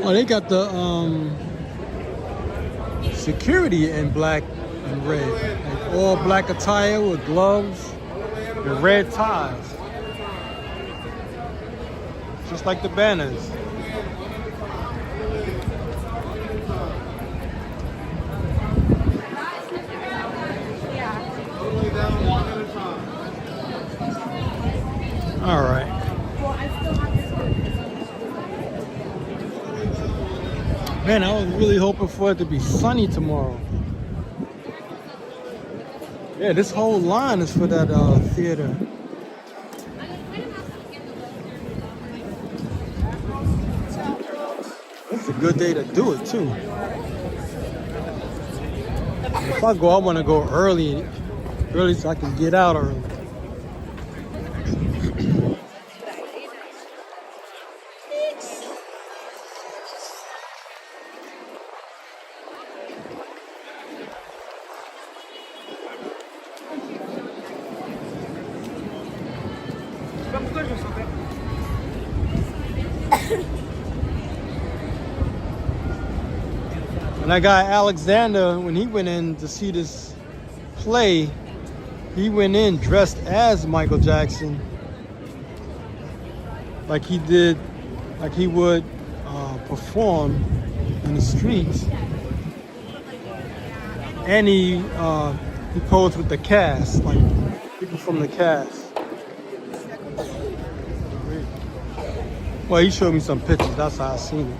Oh, they got the security in black and red. Like all black attire with gloves and red ties. Just like the banners. All right. Man, I was really hoping for it to be sunny tomorrow. Yeah, this whole line is for that theater. It's a good day to do it too. If I go, I want to go early so I can get out early. And that guy Alexander, when he went in to see this play, he went in dressed as Michael Jackson, like he did, like he would perform in the streets. And he posed with the cast, like people from the cast. Well, he showed me some pictures. That's how I seen it.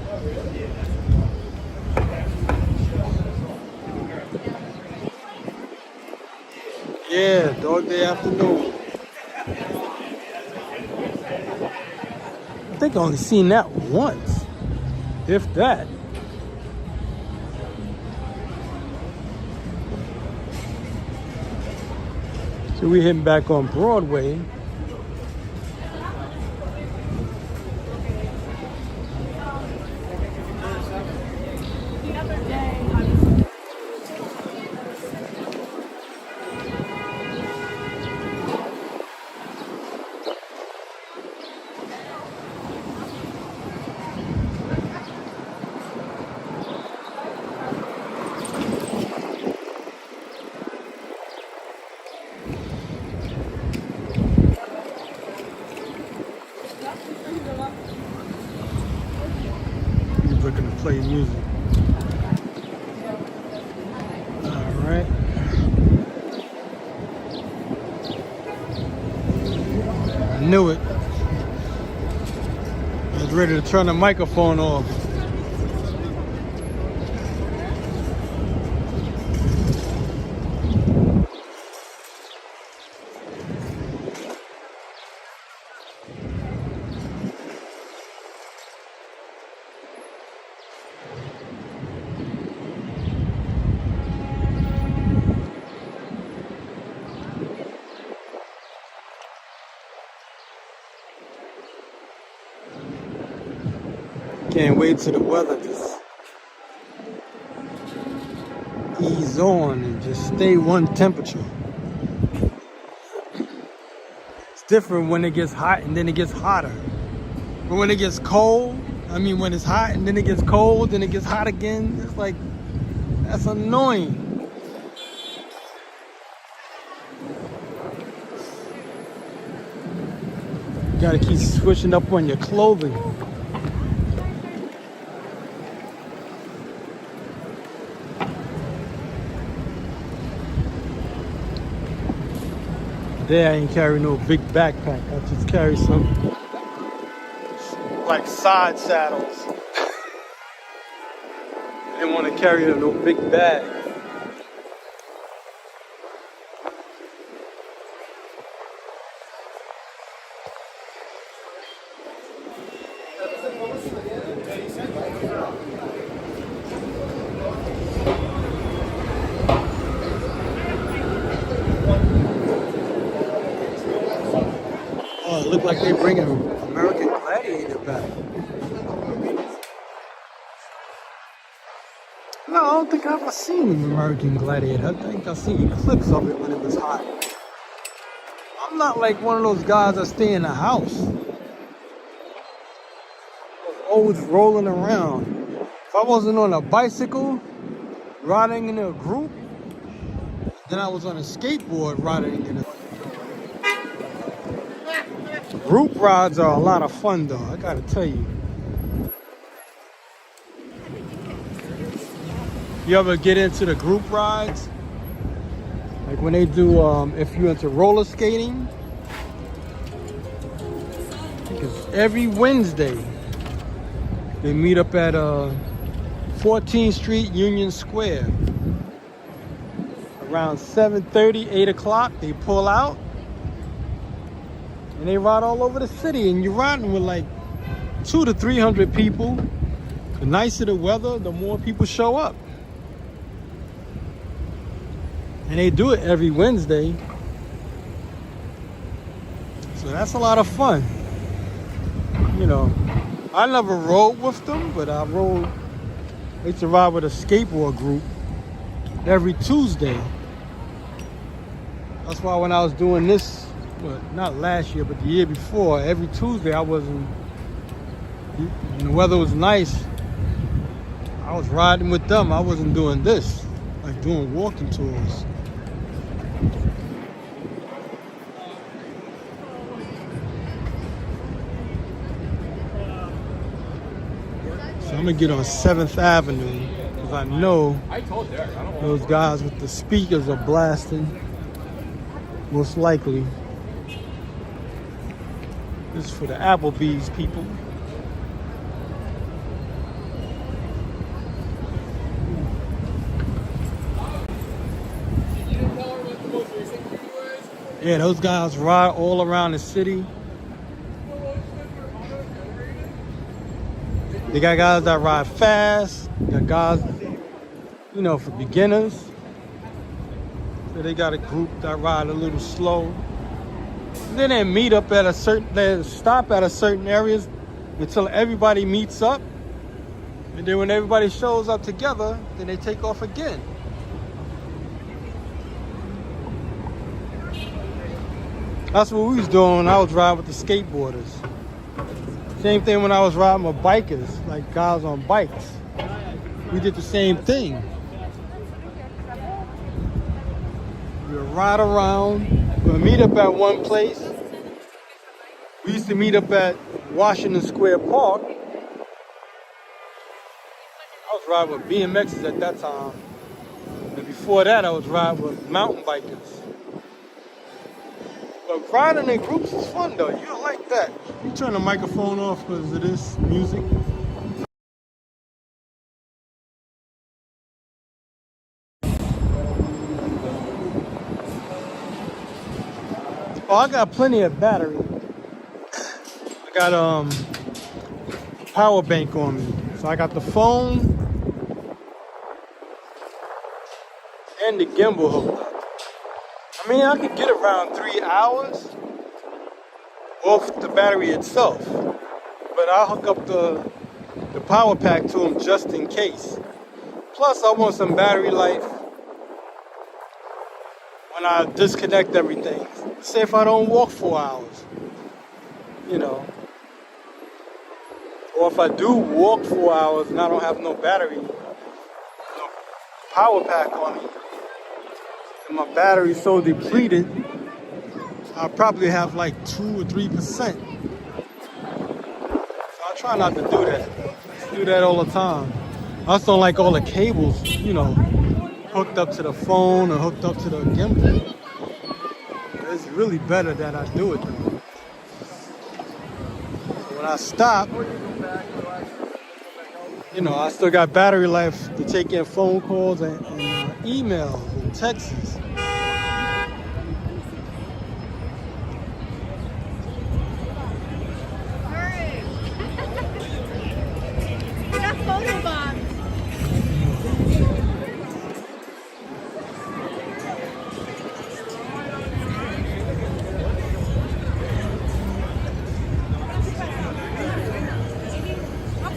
Yeah, Dog Day Afternoon. I think I only seen that once, if that. So we're heading back on Broadway. He's looking to play music. All right. I knew it. I was ready to turn the microphone off. Can't wait till the weather just ease on and just stay one temperature. It's different when it gets hot and then it gets hotter. But when it gets cold, when it's hot and then it gets cold, then it gets hot again, it's like, that's annoying. You gotta keep switching up on your clothing. There I ain't carry no big backpack. I just carry some like side saddles. Didn't want to carry no big bag. Oh, it looked like they're bringing American Gladiator back. No, I don't think I've ever seen American Gladiator. I think I've seen clips of it when it was hot. I'm not like one of those guys that stay in the house. I was always rolling around. If I wasn't on a bicycle, riding in a group, then I was on a skateboard riding in a group rides are a lot of fun though, I gotta tell you. You ever get into the group rides? Like when they do, if you're into roller skating, because every Wednesday they meet up at 14th Street, Union Square. Around 7:30, 8 o'clock, they pull out and they ride all over the city. And you're riding with like 200 to 300 people. The nicer the weather, the more people show up. And they do it every Wednesday. So that's a lot of fun. You know, I never rode with them, but I used to ride with a skateboard group every Tuesday. That's why when I was doing this, well, not last year, but the year before, every Tuesday when the weather was nice, I was riding with them. I wasn't doing this, like doing walking tours. So I'm gonna get on 7th Avenue because I know those guys with the speakers are blasting, most likely. This is for the Applebee's people. Yeah, those guys ride all around the city. They got guys that ride fast. They got guys, you know, for beginners. So they got a group that ride a little slow. Then they meet up at they stop at a certain areas until everybody meets up. And then when everybody shows up together, then they take off again. That's what we was doing when I was riding with the skateboarders. Same thing when I was riding with bikers, like guys on bikes. We did the same thing. We would ride around, we would meet up at one place. We used to meet up at Washington Square Park. I was riding with BMXs at that time. And before that, I was riding with mountain bikers. But riding in groups is fun though, you don't like that. You turn the microphone off because of this music. Oh, I got plenty of battery. I got power bank on me. So I got the phone and the gimbal hooked up. I mean, I could get around 3 hours off the battery itself. But I'll hook up the the power pack to them just in case. Plus, I want some battery life when I disconnect everything. Say if I don't walk 4 hours, you know. Or if I do walk 4 hours and I don't have no battery, no power pack on me, and my battery's so depleted, I'll probably have like 2 or 3%. So I try not to do that. I do that all the time. I also don't like all the cables, you know, hooked up to the phone or hooked up to the gimbal. It's really better that I do it though. When I stop, you know, I still got battery life to take in phone calls and emails and texts.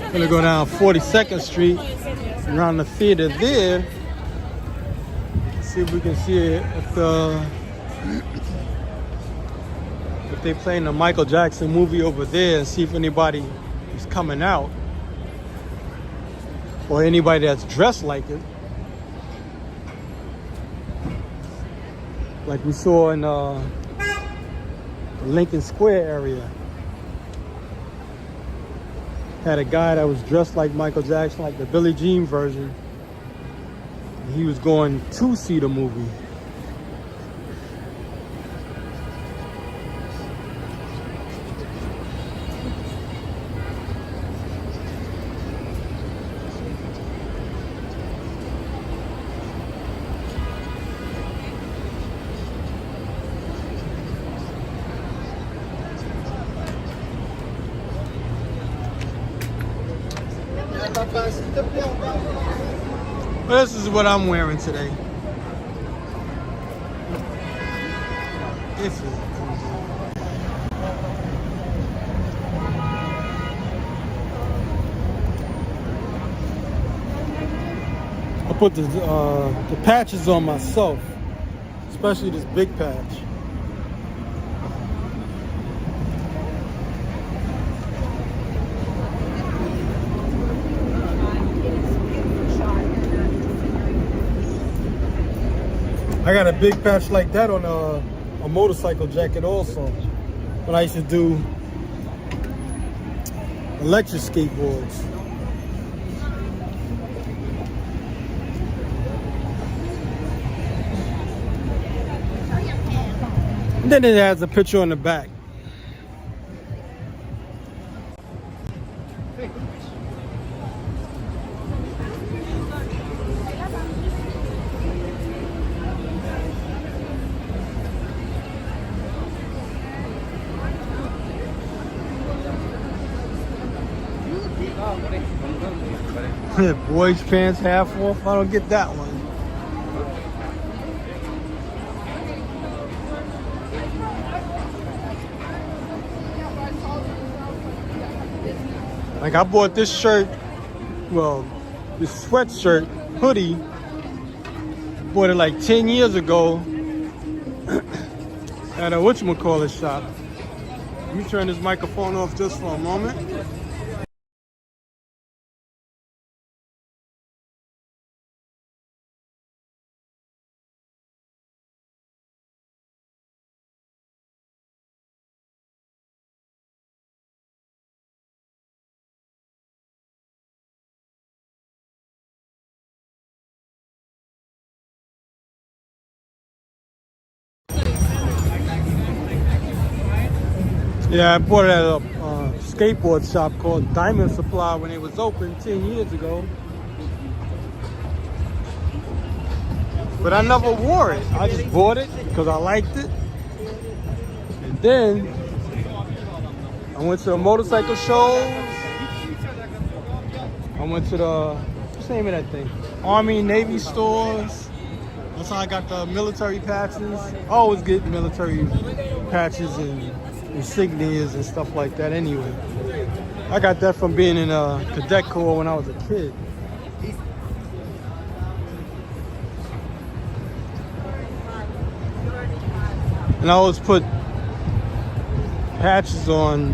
I'm gonna go down 42nd Street, around the theater there, see if we can see it if they playing the Michael Jackson movie over there, and see if anybody is coming out or anybody that's dressed like it, like we saw in the Lincoln Square area. Had a guy that was dressed like Michael Jackson, like the Billie Jean version. He was going to see the movie. Well, this is what I'm wearing today. If it comes in. I put the patches on myself, especially this big patch. I got a big patch like that on a motorcycle jacket also, when I used to do electric skateboards. And then it has a picture on the back. Boys pants half off. I don't get that one. Like I bought this shirt, well, this sweatshirt, hoodie, bought it like 10 years ago at a whatchamacallit shop. Let me turn this microphone off just for a moment. Yeah, I bought it at a skateboard shop called Diamond Supply when it was open 10 years ago. But I never wore it. I just bought it because I liked it. And then I went to the motorcycle shows. I went to the, what's the name of that thing? Army, Navy stores. That's how I got the military patches. I always get military patches and insignias and stuff like that anyway. I got that from being in a cadet corps when I was a kid. And I always put patches on,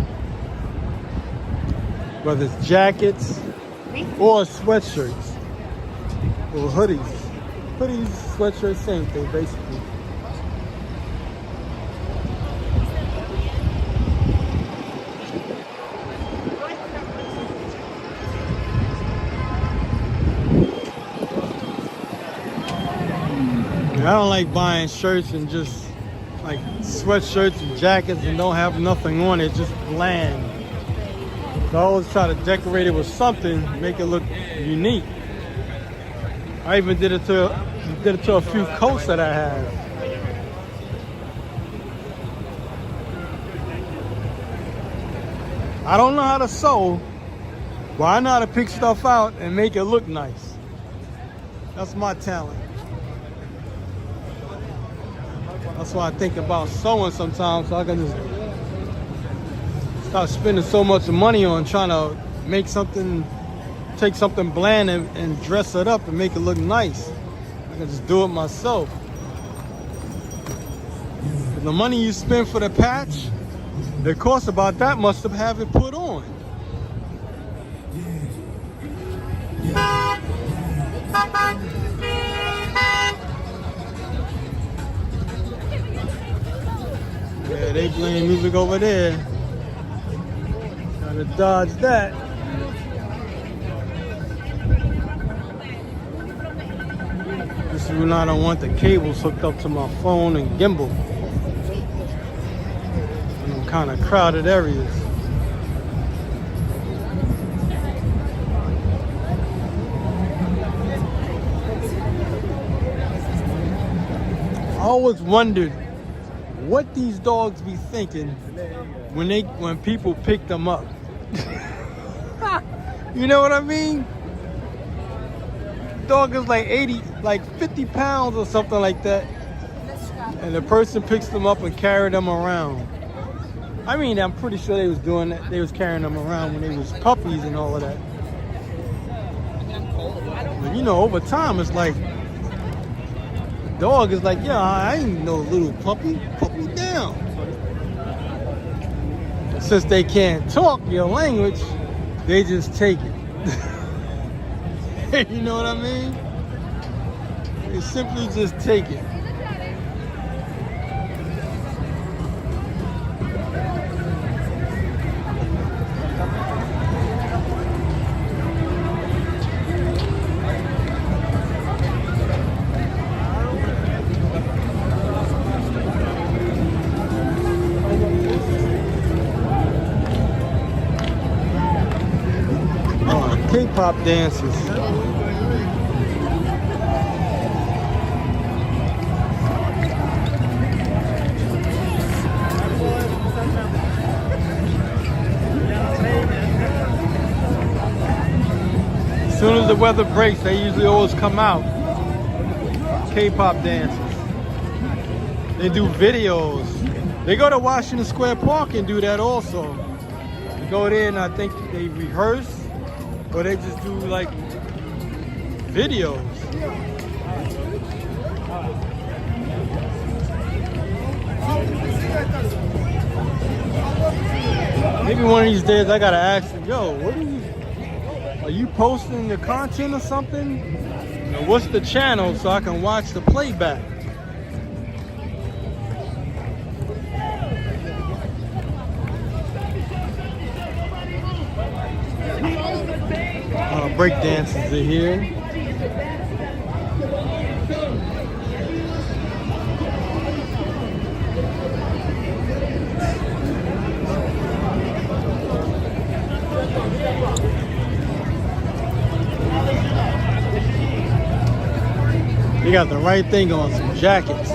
whether it's jackets or sweatshirts or hoodies. Hoodies, sweatshirts, same thing basically. I don't like buying shirts and just like sweatshirts and jackets and don't have nothing on it, just bland. So I always try to decorate it with something, make it look unique. I even did it to a few coats that I have. I don't know how to sew, but I know how to pick stuff out and make it look nice. That's my talent. That's why I think about sewing sometimes, so I can just stop spending so much money on trying to make something, take something bland and dress it up and make it look nice. I can just do it myself. And the money you spend for the patch, it costs about that much to have it put on. Yeah, they playing music over there. Gotta dodge that. This is when I don't want the cables hooked up to my phone and gimbal. In kind of crowded areas. I always wondered what these dogs be thinking when people pick them up. You know what I mean? Dog is like 50 pounds or something like that. And the person picks them up and carry them around. I mean, I'm pretty sure they was doing that. They was carrying them around when they was puppies and all of that. But you know, over time, it's like, dog is like, yeah, I ain't no little puppy. Put me down. Since they can't talk your language, they just take it. You know what I mean? They simply just take it. K-pop dances. As soon as the weather breaks, they usually always come out. K-pop dances. They do videos. They go to Washington Square Park and do that also. They go there and I think they rehearse. Or they just do like videos. Maybe one of these days I gotta ask them, yo, are you posting the content or something? Or what's the channel so I can watch the playback? Break dances are here. You got the right thing on, some jackets.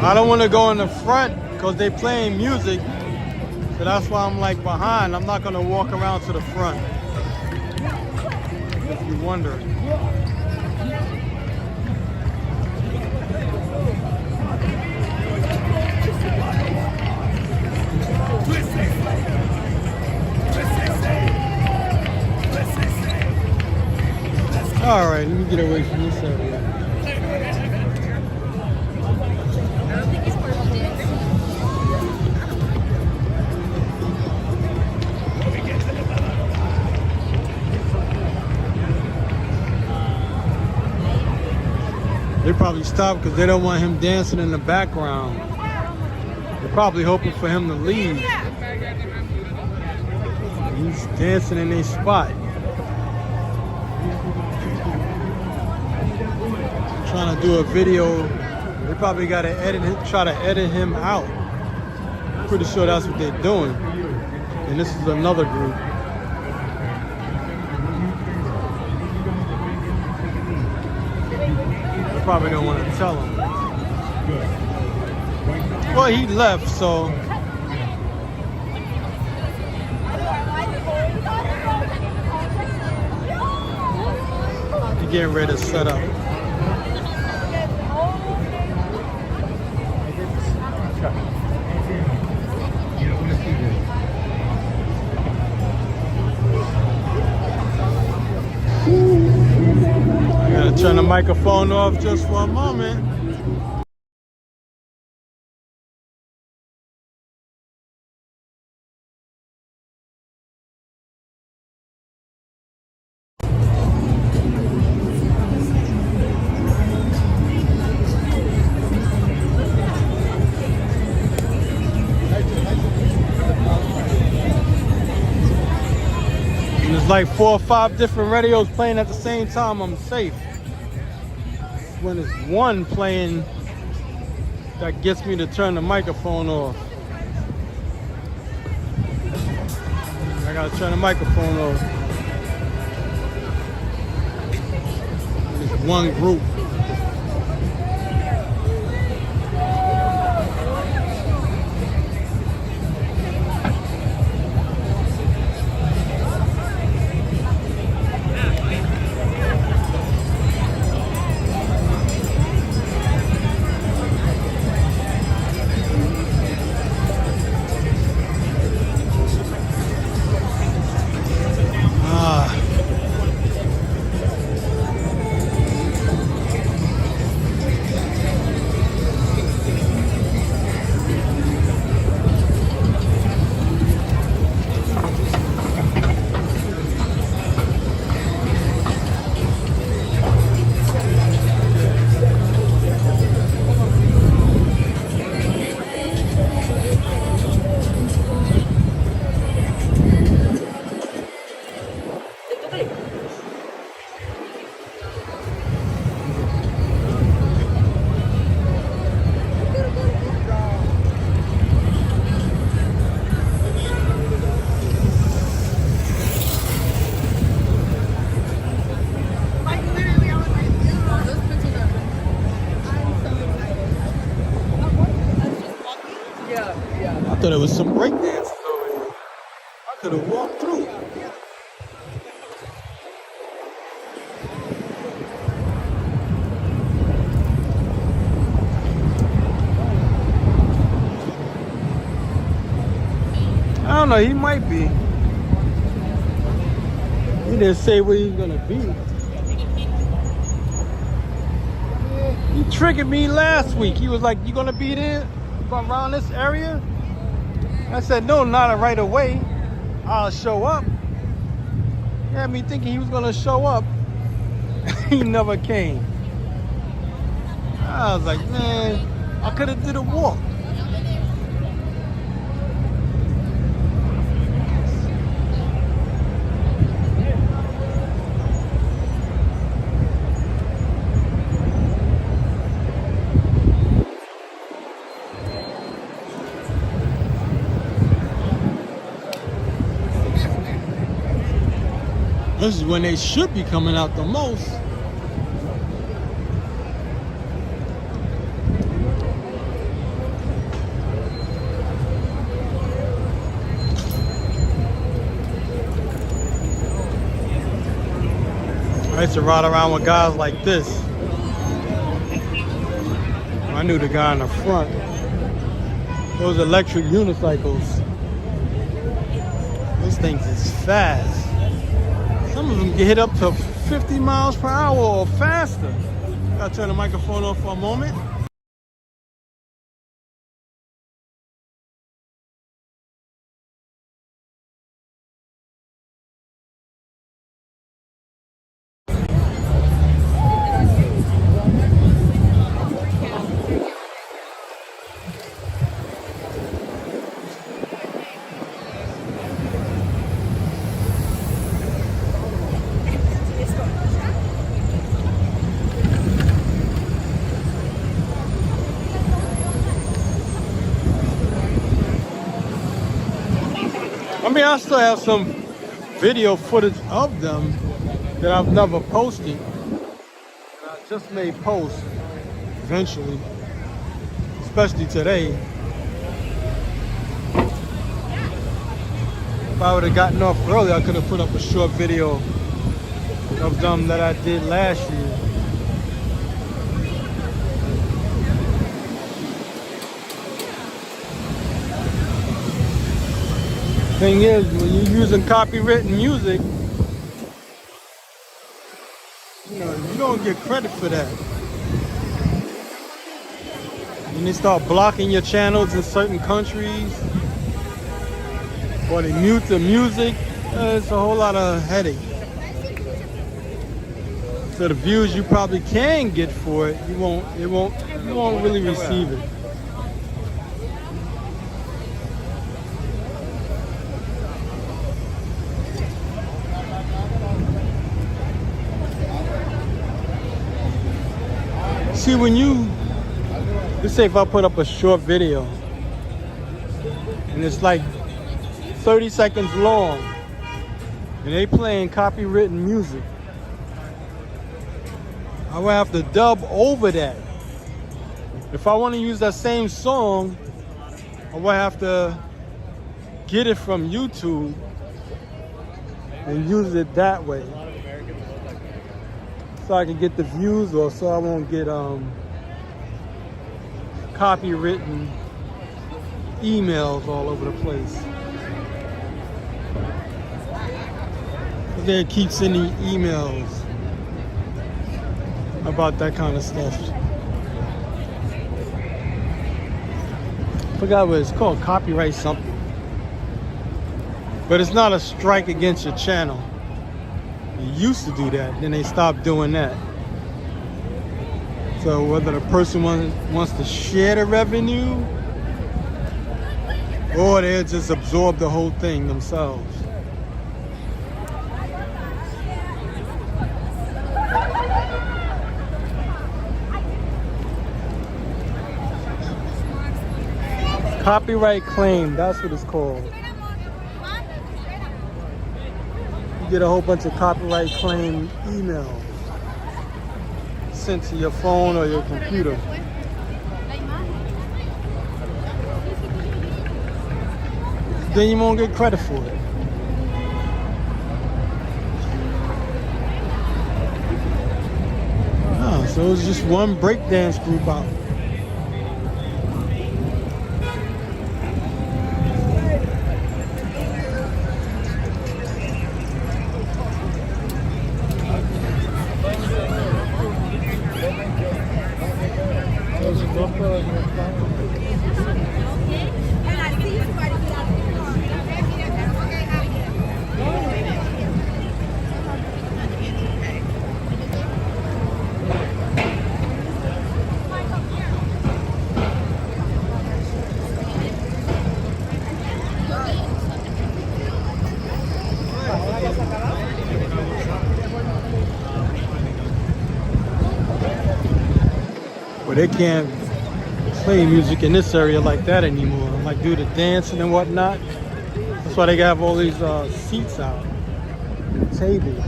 I don't want to go in the front because they playing music. So that's why I'm like behind. I'm not gonna walk around to the front. If you're wondering. All right, let me get away from this area. They probably stopped because they don't want him dancing in the background. They're probably hoping for him to leave. He's dancing in a spot. Trying to do a video. They probably got to try to edit him out. I'm pretty sure that's what they're doing. And this is another group. Probably don't want to tell him. Well, he left, so he's getting ready to set up. I gotta turn the microphone off just for a moment. And there's like 4 or 5 different radios playing at the same time. I'm safe. When it's one playing that gets me to turn the microphone off. I gotta turn the microphone off. It's one group. I thought it was some breakdancing over here. I could have walked through. I don't know, he might be. He didn't say where he's gonna be. He triggered me last week. He was like, "You gonna be there around this area?" I said, "No, not right away. I'll show up." He had me thinking he was gonna show up. He never came. I was like, man, I could have did a walk. This is when they should be coming out the most. I used to ride around with guys like this. I knew the guy in the front. Those electric unicycles. Those things is fast. Some of them get hit up to 50 miles per hour or faster. Gotta turn the microphone off for a moment. I mean, I still have some video footage of them that I've never posted. And I just may post eventually, especially today. If I would have gotten off early, I could have put up a short video of them that I did last year. Thing is, when you're using copywritten music, you know, you don't get credit for that. When they start blocking your channels in certain countries, or they mute the music, it's a whole lot of headache. So the views you probably can get for it, you won't really receive it. See, when let's say if I put up a short video and it's like 30 seconds long and they playing copywritten music, I would have to dub over that. If I want to use that same song, I would have to get it from YouTube and use it that way, so I can get the views, or so I won't get copywritten emails all over the place. They keep sending emails about that kind of stuff. I forgot what it's called, copyright something. But it's not a strike against your channel. You used to do that, then they stopped doing that. So whether the person wants to share the revenue, or they'll just absorb the whole thing themselves. Copyright claim, that's what it's called. You get a whole bunch of copyright claim emails sent to your phone or your computer. Then you won't get credit for it. Oh, so it's just one breakdance group out. But they can't play music in this area like that anymore. Like do the dancing and whatnot. That's why they have all these seats out, tables.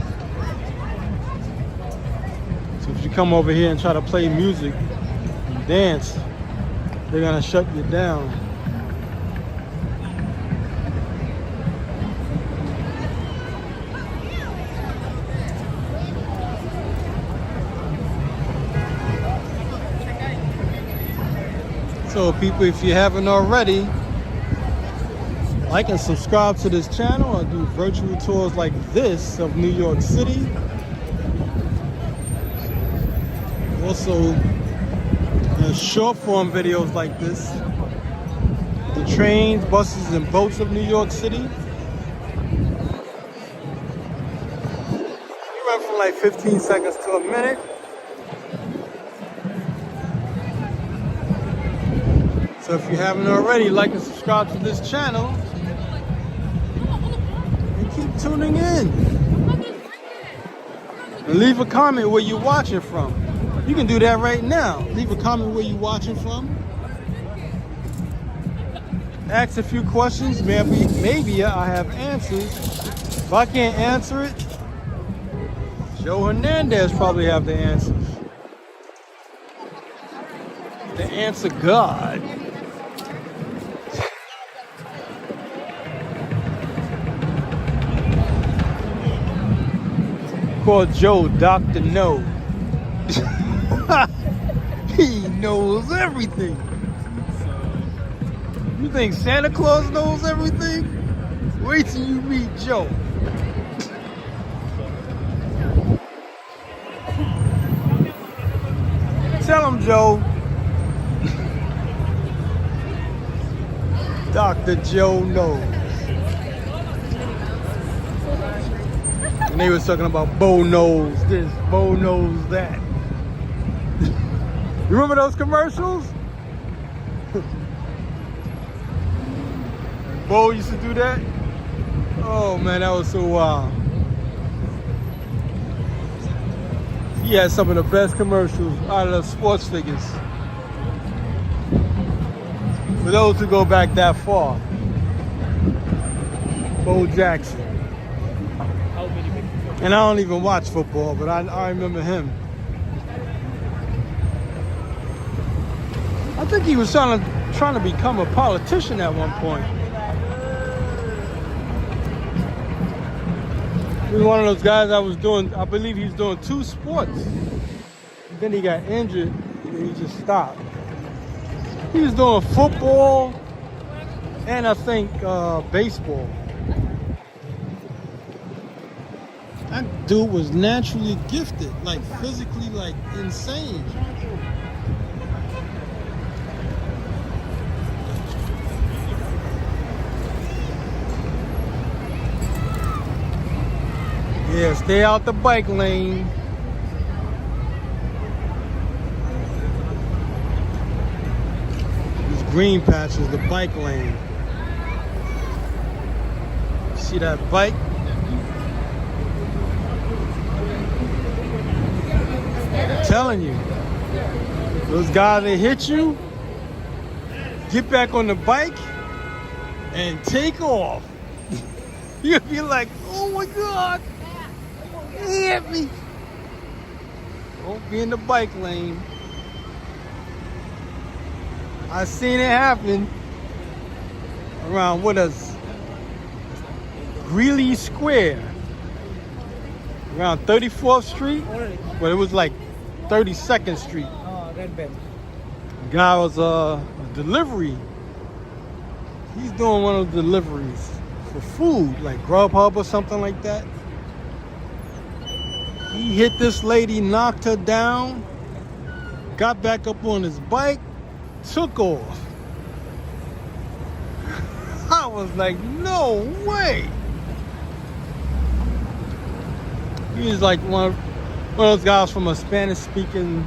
So if you come over here and try to play music and dance, they're gonna shut you down. So people, if you haven't already, like and subscribe to this channel. I do virtual tours like this of New York City. Also, short form videos like this. The trains, buses, and boats of New York City. You run from like 15 seconds to a minute. So if you haven't already, like and subscribe to this channel. And keep tuning in. And leave a comment where you're watching from. You can do that right now. Leave a comment where you're watching from. Ask a few questions. Maybe I have answers. If I can't answer it, Joe Hernandez probably have the answers. The answer God. Call Joe Dr. No. He knows everything. You think Santa Claus knows everything? Wait till you meet Joe. Tell him, Joe. Dr. Joe knows. And they was talking about Bo knows this, Bo knows that. You remember those commercials? Bo used to do that? Oh man, that was so wild. He had some of the best commercials out of the sports figures. For those who go back that far. Bo Jackson. And I don't even watch football, but I remember him. I think he was trying to become a politician at one point. He was one of those guys I believe he was doing 2 sports. And then he got injured and he just stopped. He was doing football and I think baseball. That dude was naturally gifted, like physically, like insane. Yeah, stay out the bike lane. This green patch is the bike lane. See that bike? I'm telling you, those guys that hit you, get back on the bike and take off. You'll be like, oh my God. He hit me. Don't be in the bike lane. I seen it happen around Greeley Square, around 34th Street. Well, it was like 32nd Street. Oh, Red Bell. Guy was a delivery. He's doing one of the deliveries for food, like Grubhub or something like that. He hit this lady, knocked her down, got back up on his bike, took off. I was like, no way. He was like one of those guys from a Spanish-speaking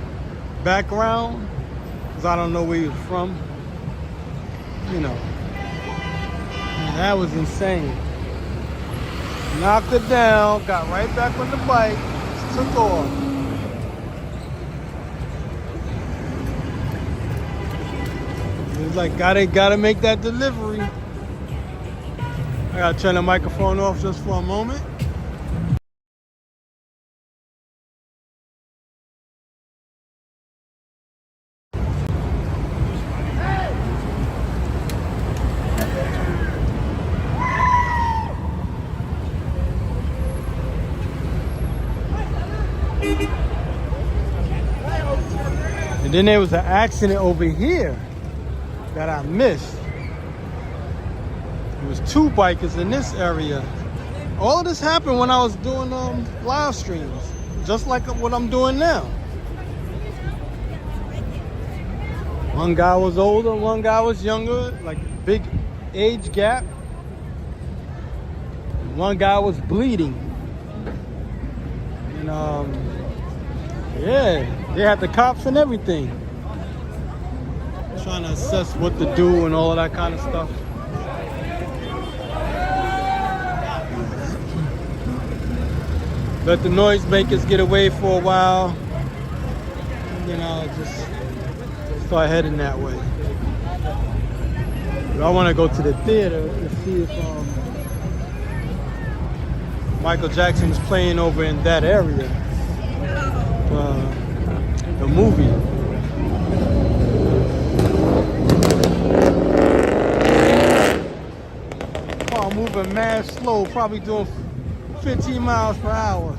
background, because I don't know where he was from. You know, and that was insane. Knocked her down, got right back on the bike, took off. It was like, gotta make that delivery. I gotta turn the microphone off just for a moment. And then there was an accident over here. that I missed. There was 2 bikers in this area. All of this happened when I was doing live streams, just like what I'm doing now. One guy was older, one guy was younger, like big age gap. One guy was bleeding. And yeah, they had the cops and everything. Trying to assess what to do and all of that kind of stuff. Let the noisemakers get away for a while. You know, just start heading that way. But I want to go to the theater to see if Michael Jackson's playing over in that area. The movie. Car moving mad slow, probably doing 15 miles per hour.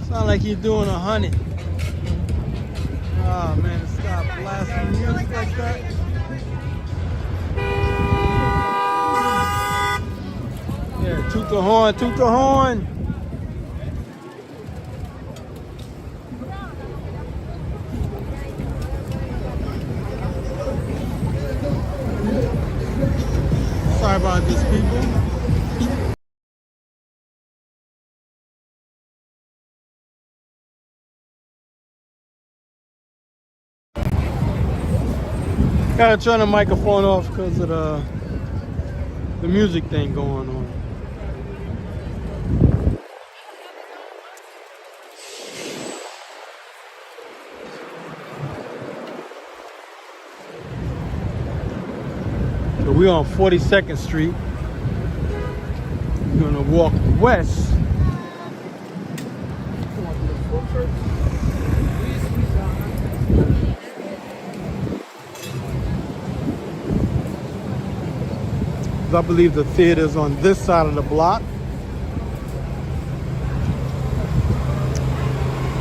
Sound like he's doing 100. Oh man, stop blasting music like that. Yeah, toot the horn, toot the horn. Sorry about this, people. Gotta turn the microphone off because of the music thing going on. So we're on 42nd Street. We're gonna walk west. I believe the theater's on this side of the block.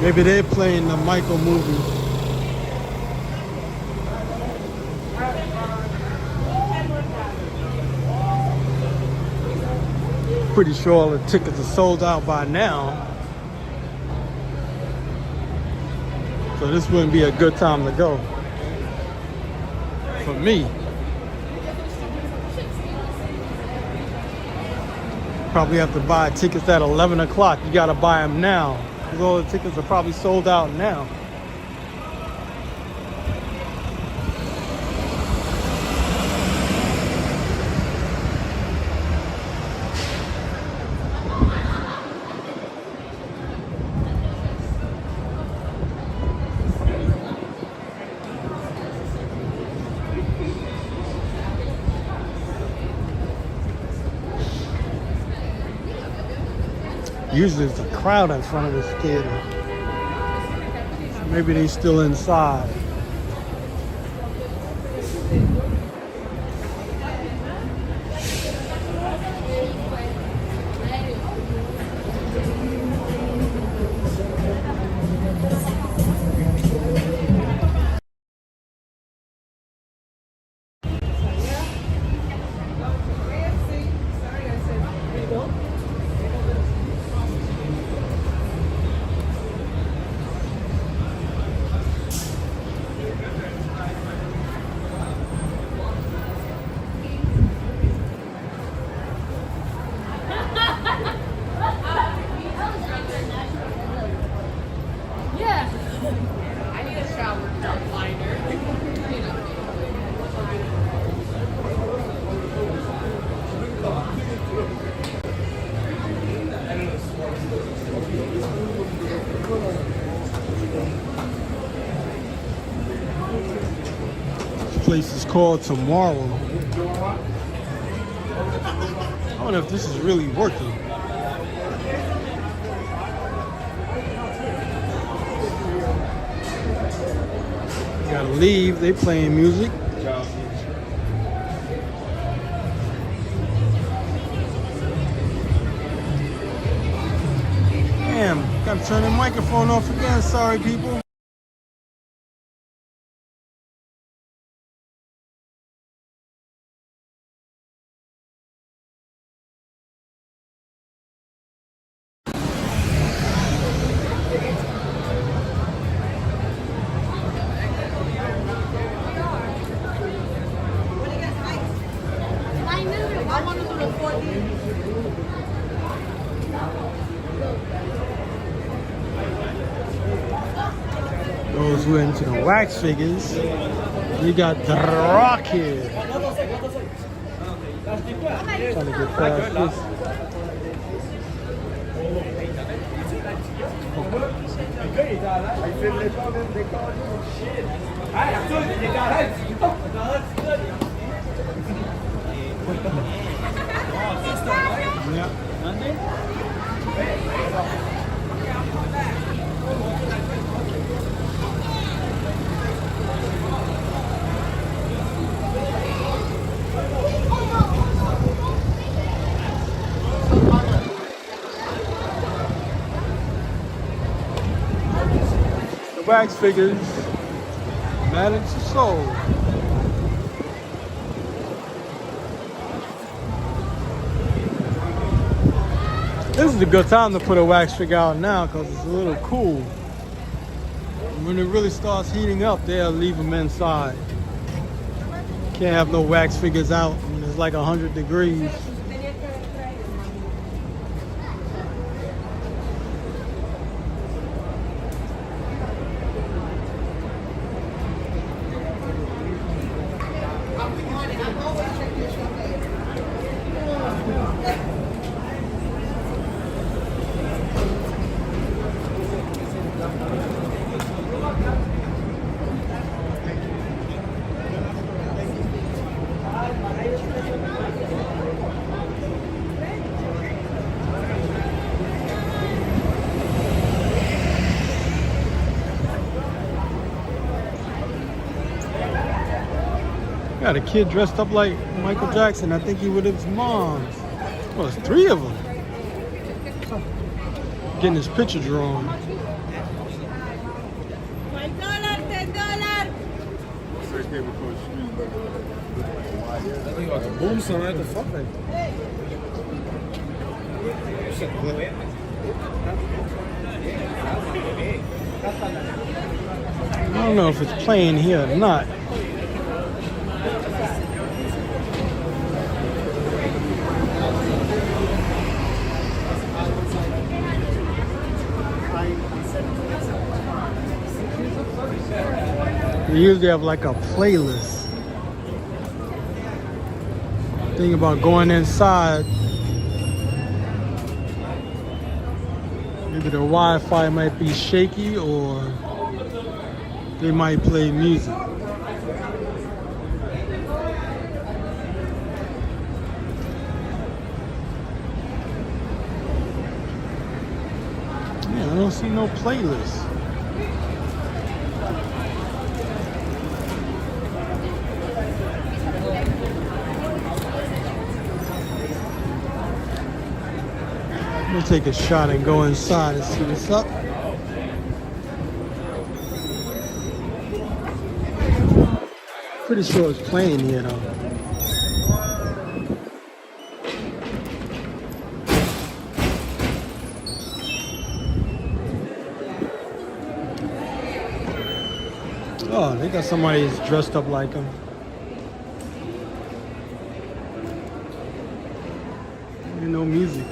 Maybe they're playing the Michael movie. Pretty sure all the tickets are sold out by now. So this wouldn't be a good time to go. For me. Probably have to buy tickets at 11 o'clock. You gotta buy them now. Because all the tickets are probably sold out now. Usually there's a crowd in front of this theater. So maybe they're still inside. This place is called Tomorrow. I wonder if this is really working. Gotta leave, they playing music. Damn, gotta turn the microphone off again, sorry people. those who are into the wax figures, we got the Rock here. Trying to get past this. Yeah. The wax figures, Madden to Soul. This is a good time to put a wax figure out now because it's a little cool. When it really starts heating up, they'll leave them inside. Can't have no wax figures out when it's like 100 degrees. Got a kid dressed up like Michael Jackson. I think he with his mom's. Well, there's 3 of them. Getting his picture drawn. $5, $10. Boom, son, what the fuck? I don't know if it's playing here or not. They usually have like a playlist. Thing about going inside, maybe the Wi-Fi might be shaky or they might play music. Yeah, I don't see no playlist. I'm gonna take a shot and go inside and see what's up. Pretty sure it's playing here though. Oh, they got somebody that's dressed up like them. Ain't no music.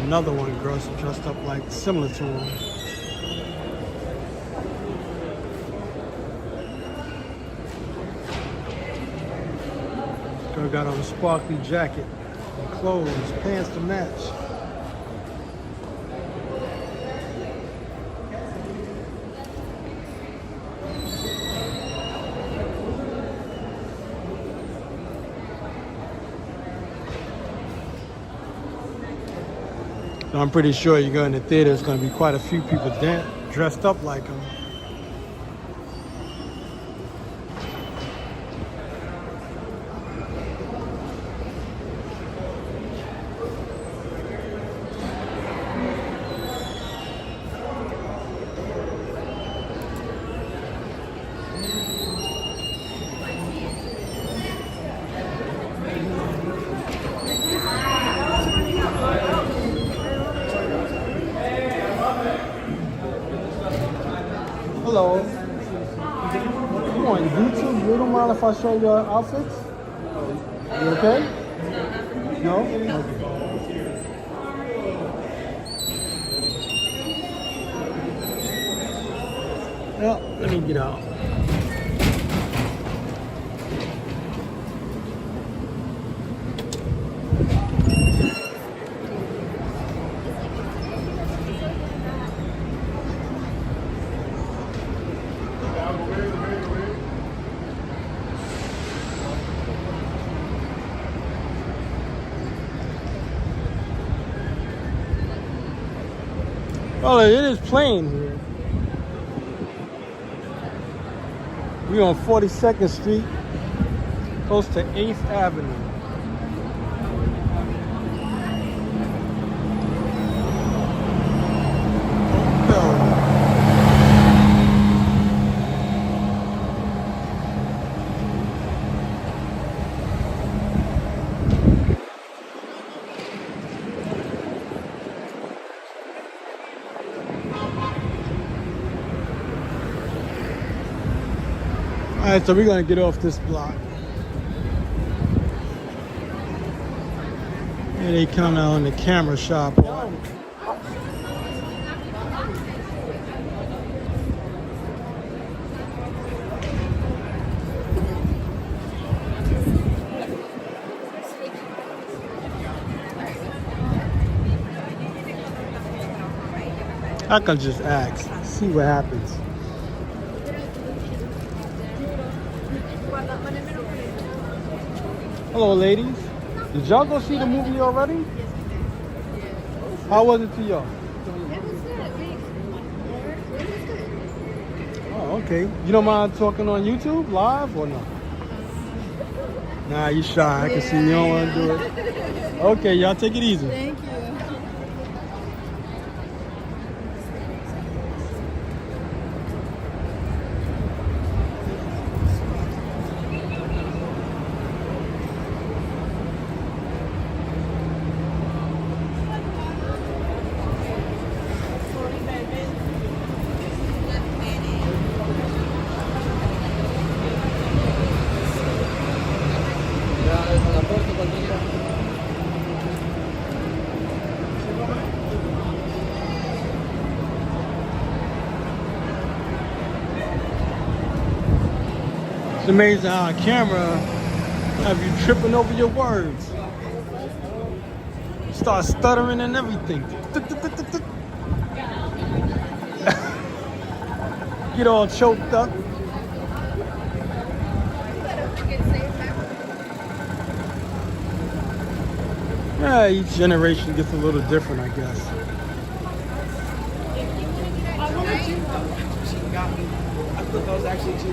Another one girl dressed up like similar to him. Girl got on a sparkly jacket and clothes, pants to match. So I'm pretty sure you go in the theater, there's going to be quite a few people dressed up like him. Hello. You on YouTube? You don't mind if I show your outfits? You okay? No? Okay. Well, let me get out. Oh, it is plain here. We're on 42nd Street, close to 8th Avenue. All right, so we're gonna get off this block. And they come out in the camera shop. I can just ask, see what happens. Hello, ladies. Did y'all go see the movie already? How was it to y'all? It was good. Oh, okay. You don't mind talking on YouTube live or no? Nah, you shy. I can see you don't want to do it. Okay, y'all take it easy. Thank you. It's amazing how a camera have you tripping over your words. Start stuttering and everything. Get all choked up. Yeah, each generation gets a little different, I guess. I thought that was actually too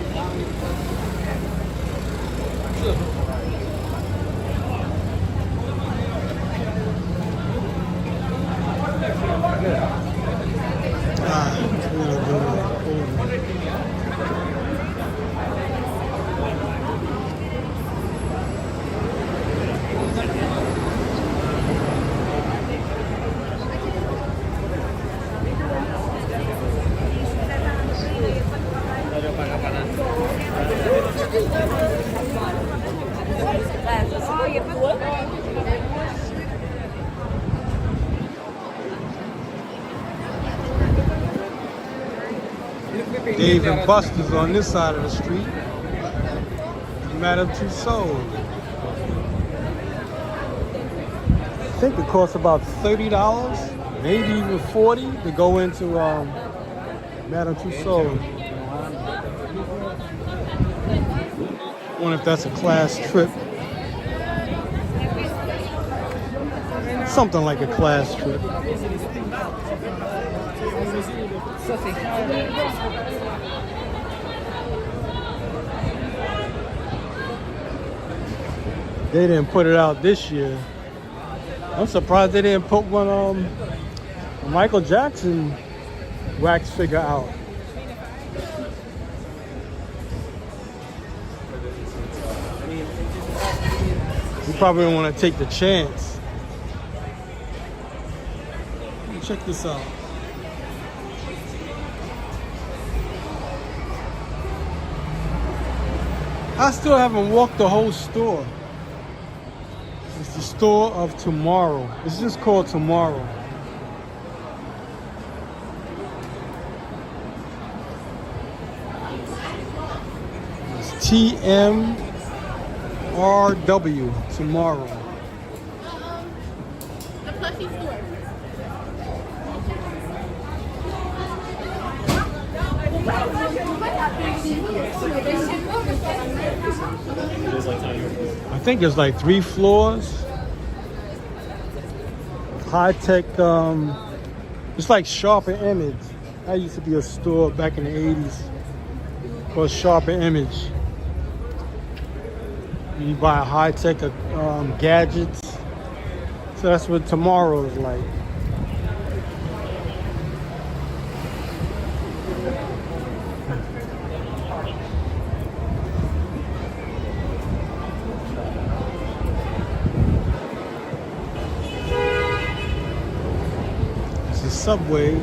Dave and Buster's on this side of the street. Madame Tussauds. I think it costs about $30, maybe even $40 to go into Madame Tussauds. I wonder if that's a class trip. Something like a class trip. They didn't put it out this year. I'm surprised they didn't put one Michael Jackson wax figure out. You probably don't want to take the chance. Check this out. I still haven't walked the whole store. It's the store of tomorrow. It's just called Tomorrow. It's TMRW, Tomorrow. The plushie store. I think there's like 3 floors. High tech, it's like Sharper Image. That used to be a store back in the 80s called Sharper Image. You buy high tech gadgets. So that's what Tomorrow is like. It's a Subway.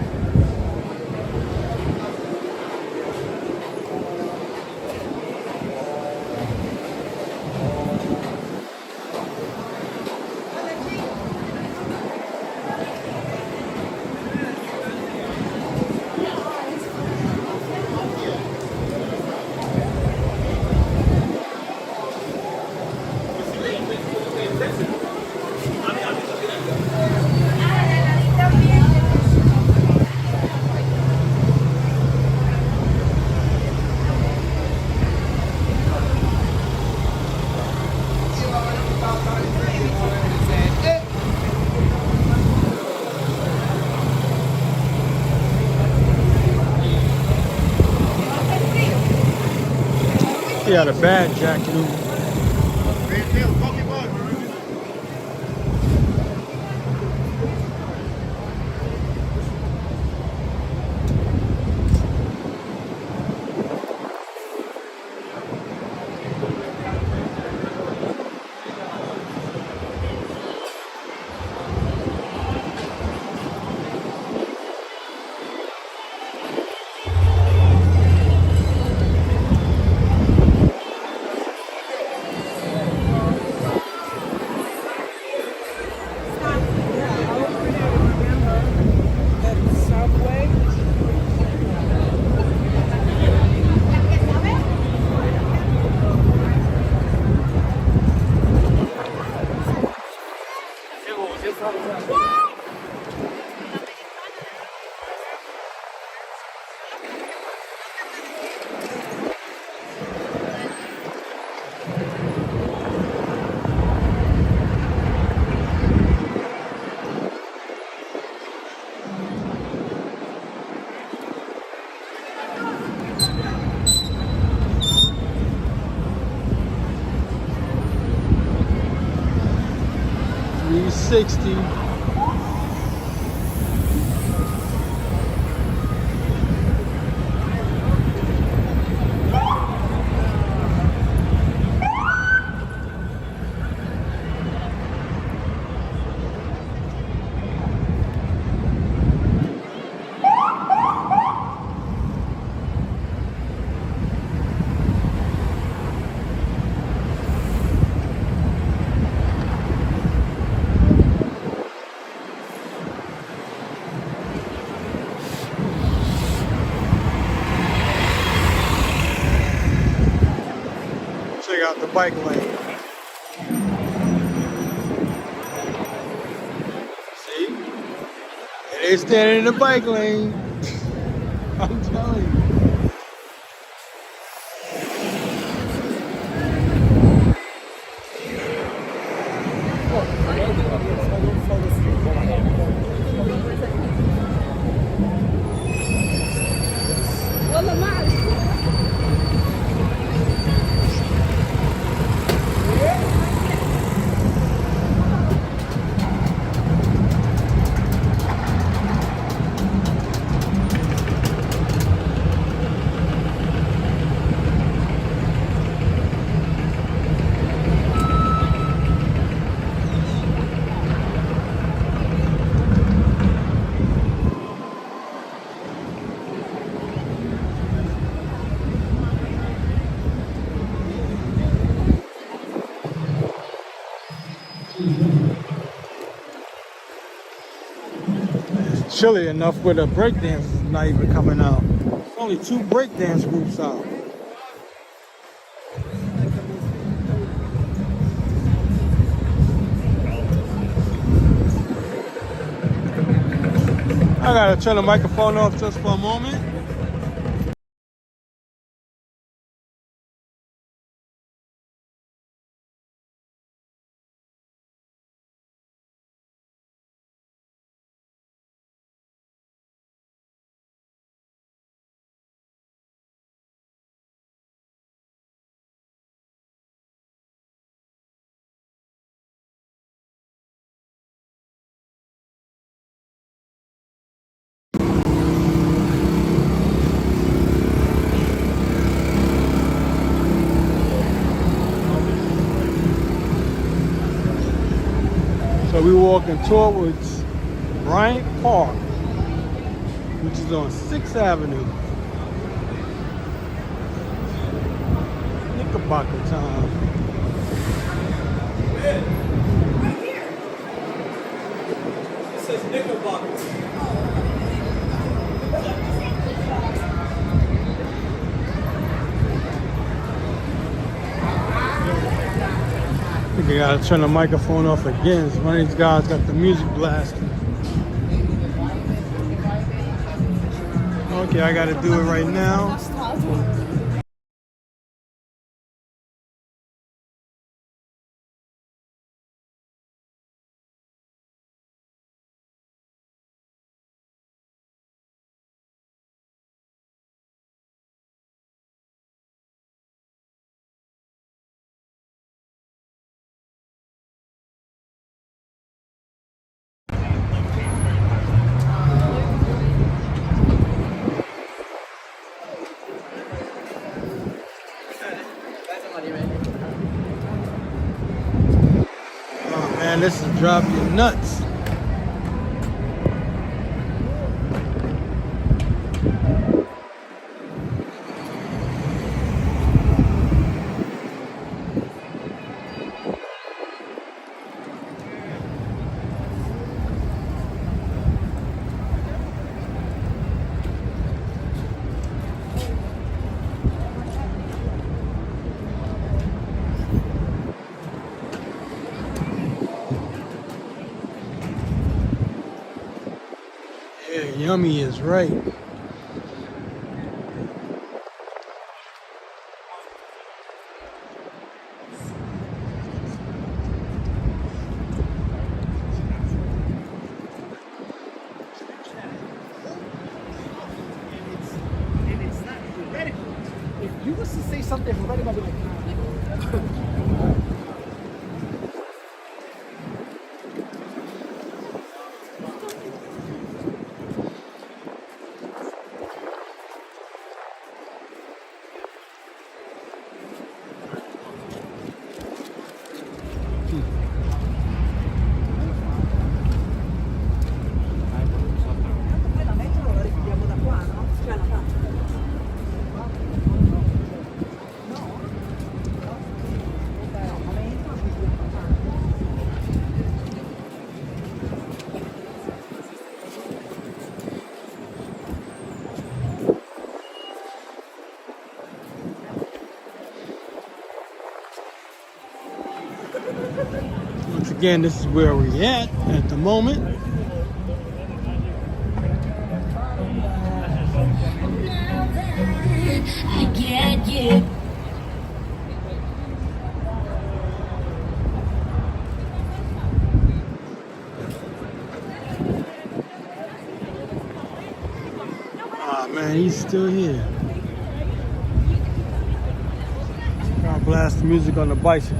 He had a bad jacket on. $360. Check out the bike lane. See? And they standing in the bike lane. I'm telling you. والله ما أعرف. It's chilly enough where the breakdance is not even coming out. There's only 2 breakdance groups out. I gotta turn the microphone off just for a moment. So we walking towards Bryant Park, which is on 6th Avenue. Knickerbocker time. It says Knickerbocker. I think I gotta turn the microphone off again. One of these guys got the music blasting. Okay, I gotta do it right now. Oh man, this is driving you nuts. Yeah, yummy is right. If you was to say something already, I'd be like, Once again, this is where we're at the moment. I get you. Ah man, he's still here. Gotta blast the music on the bicycle.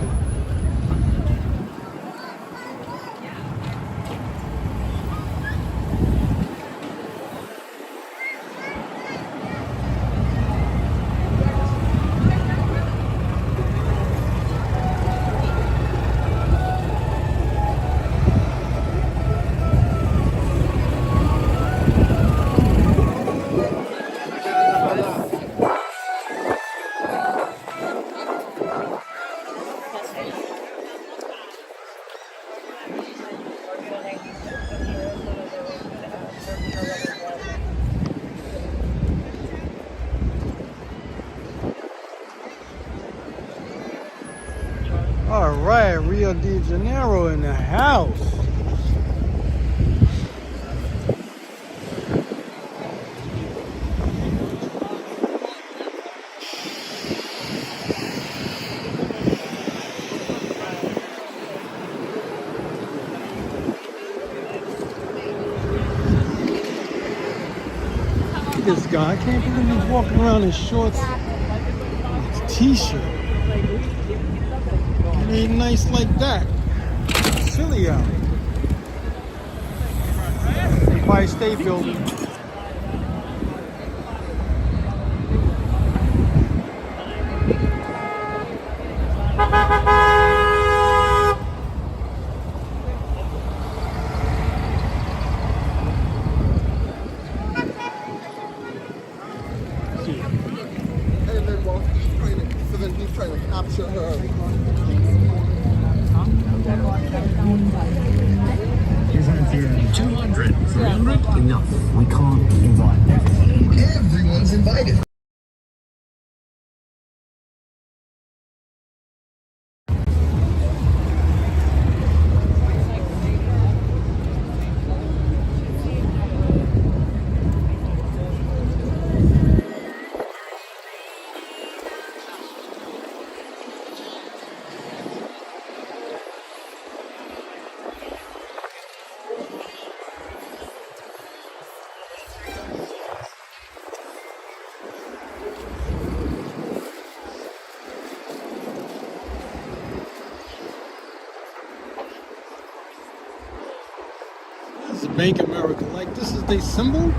right, Rio de Janeiro in the house. Look at this guy. I can't believe he's walking around in shorts and a t-shirt. It ain't nice like that. Silly out. Empire State Building. And then while he's trying to capture her. 200. 300? Enough. We can't invite everyone. Everyone's invited. This is Bank America. Like, this is their symbol?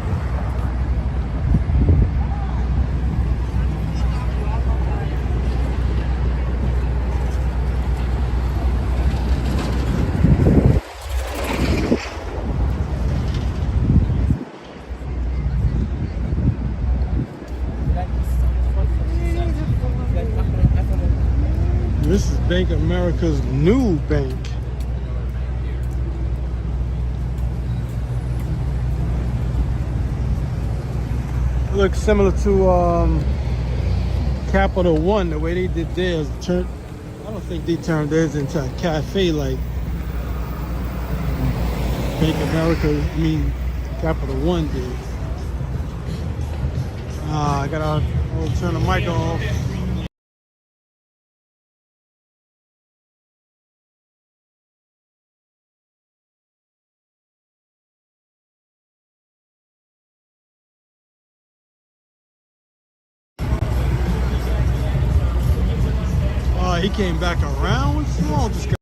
This is Bank America's new bank. It looks similar to Capital One, the way they did theirs. I don't think they turned theirs into a cafe like Bank America, Capital One did. I gotta turn the mic off. He came back around. What's wrong with this guy?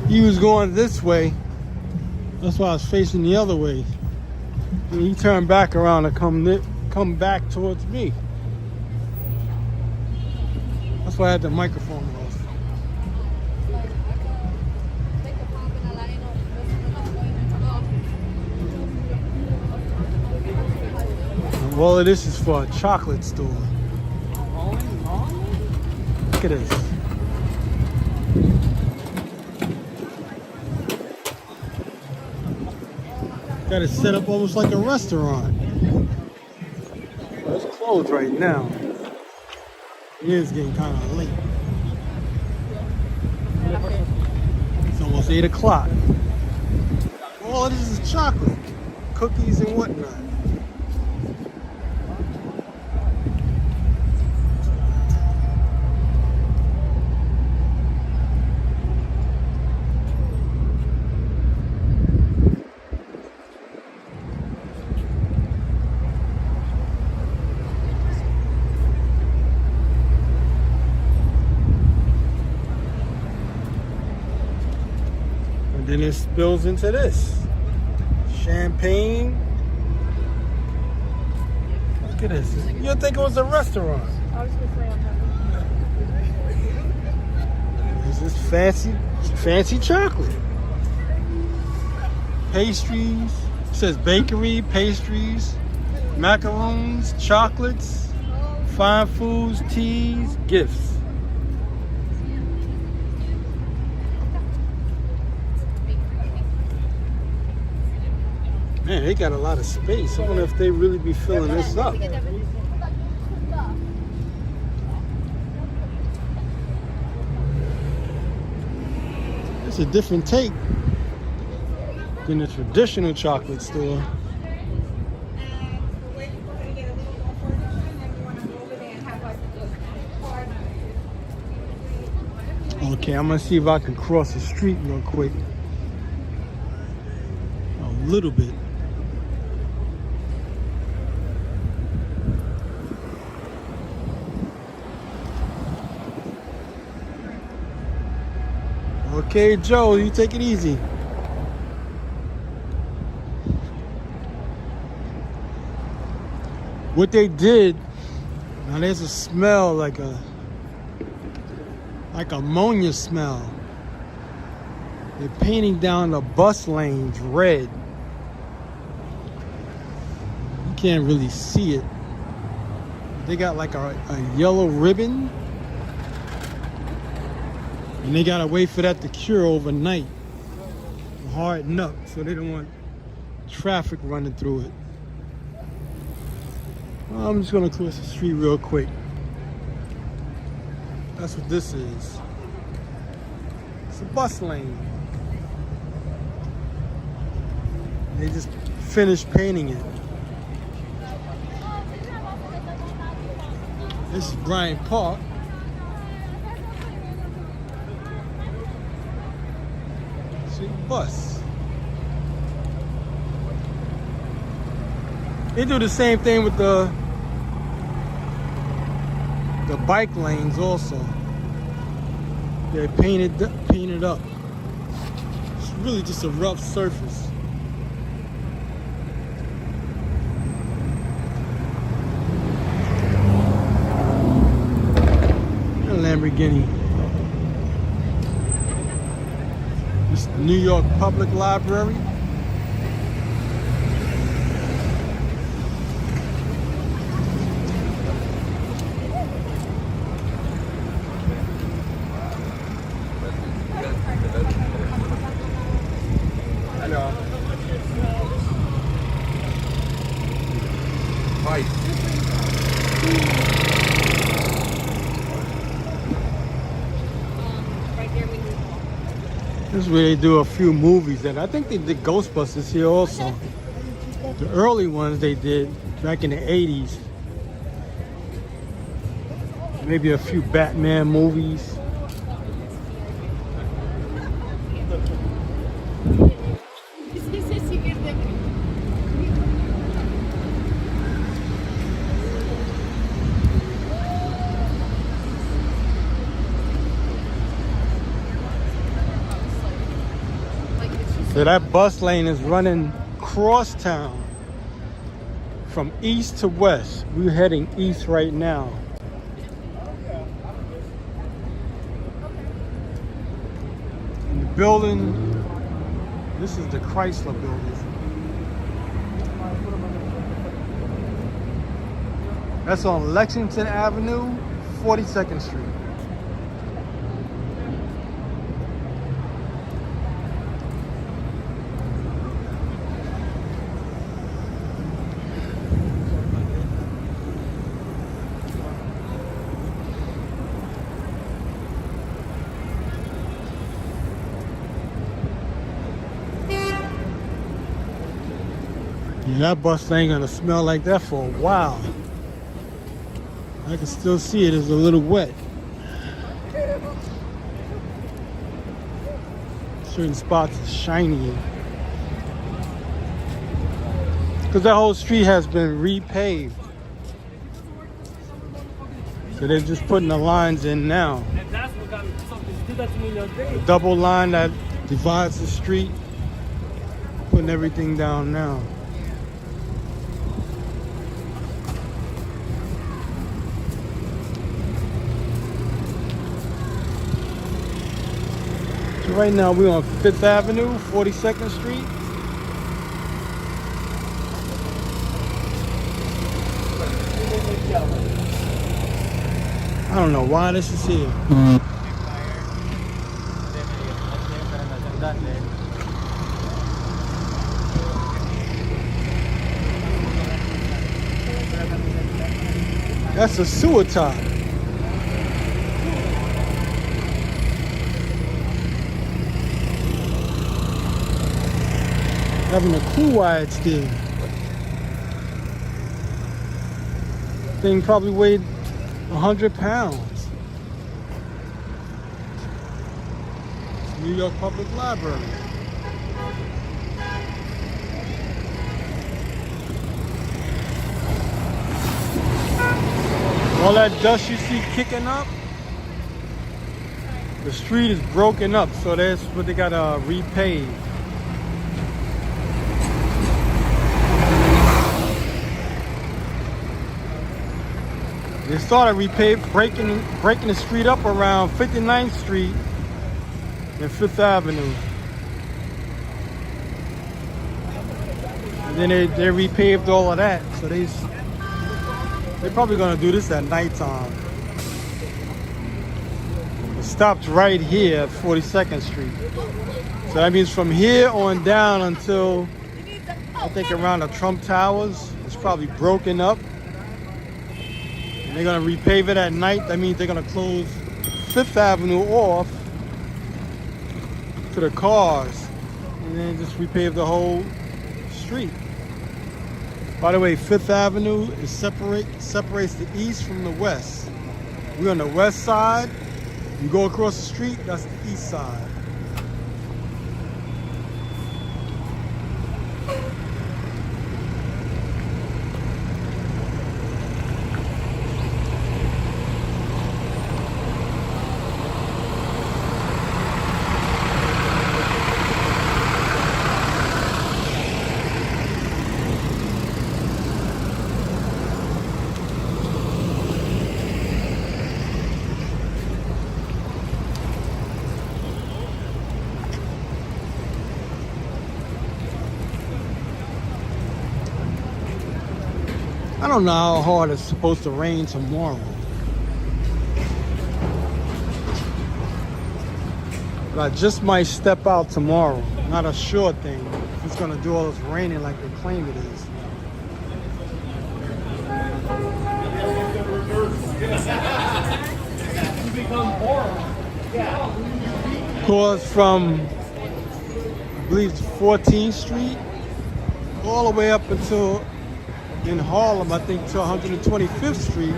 He was going this way. That's why I was facing the other way. And he turned back around and come back towards me. That's why I had the microphone off. All of this is for a chocolate store. Look at this. Got it set up almost like a restaurant. Well, it's closed right now. It is getting kind of late. It's almost 8 o'clock. All of this is chocolate, cookies and whatnot. Then it spills into this. Champagne. Look at this. You'd think it was a restaurant. I was just saying This is fancy chocolate. Pastries. It says bakery, pastries, macaroons, chocolates, fine foods, teas, gifts. Man, they got a lot of space. I wonder if they really be filling this up. It's a different take than the traditional chocolate store. Okay, I'm gonna see if I can cross the street real quick. A little bit. Okay, Joe, you take it easy. What they did, now there's a smell like ammonia smell. They're painting down the bus lanes red. You can't really see it. They got like a yellow ribbon. And they gotta wait for that to cure overnight. Harden up so they don't want traffic running through it. Well, I'm just gonna cross the street real quick. That's what this is. It's a bus lane. They just finished painting it. This is Bryant Park. See, bus. They do the same thing with the bike lanes also. They're painted up. It's really just a rough surface. A Lamborghini. This is the New York Public Library. This is where they do a few movies, and I think they did Ghostbusters here also. The early ones they did back in the 80s. Maybe a few Batman movies. So that bus lane is running cross town from east to west. We're heading east right now. And the building, this is the Chrysler building. That's on Lexington Avenue, 42nd Street. Yeah, that bus ain't gonna smell like that for a while. I can still see it is a little wet. Certain spots are shiny. Because that whole street has been repaved. So they're just putting the lines in now. The double line that divides the street, putting everything down now. So right now we're on 5th Avenue, 42nd Street. I don't know why this is here. That's a sewer tie. Having a clue why it's there. Thing probably weighed 100 pounds. It's New York Public Library. All that dust you see kicking up, the street is broken up, so that's what they gotta repave. They started breaking the street up around 59th Street and 5th Avenue. And then they repaved all of that, so they're probably gonna do this at nighttime. It stopped right here at 42nd Street. So that means from here on down until I think around the Trump Towers, it's probably broken up. And they're gonna repave it at night. That means they're gonna close 5th Avenue off to the cars and then just repave the whole street. By the way, 5th Avenue is separates the east from the west. We're on the west side. You go across the street, that's the east side. I don't know how hard it's supposed to rain tomorrow. But I just might step out tomorrow. Not a sure thing. If it's gonna do all this raining like they claim it is. Cause from, I believe it's 14th Street, all the way up until in Harlem, I think, to 125th Street.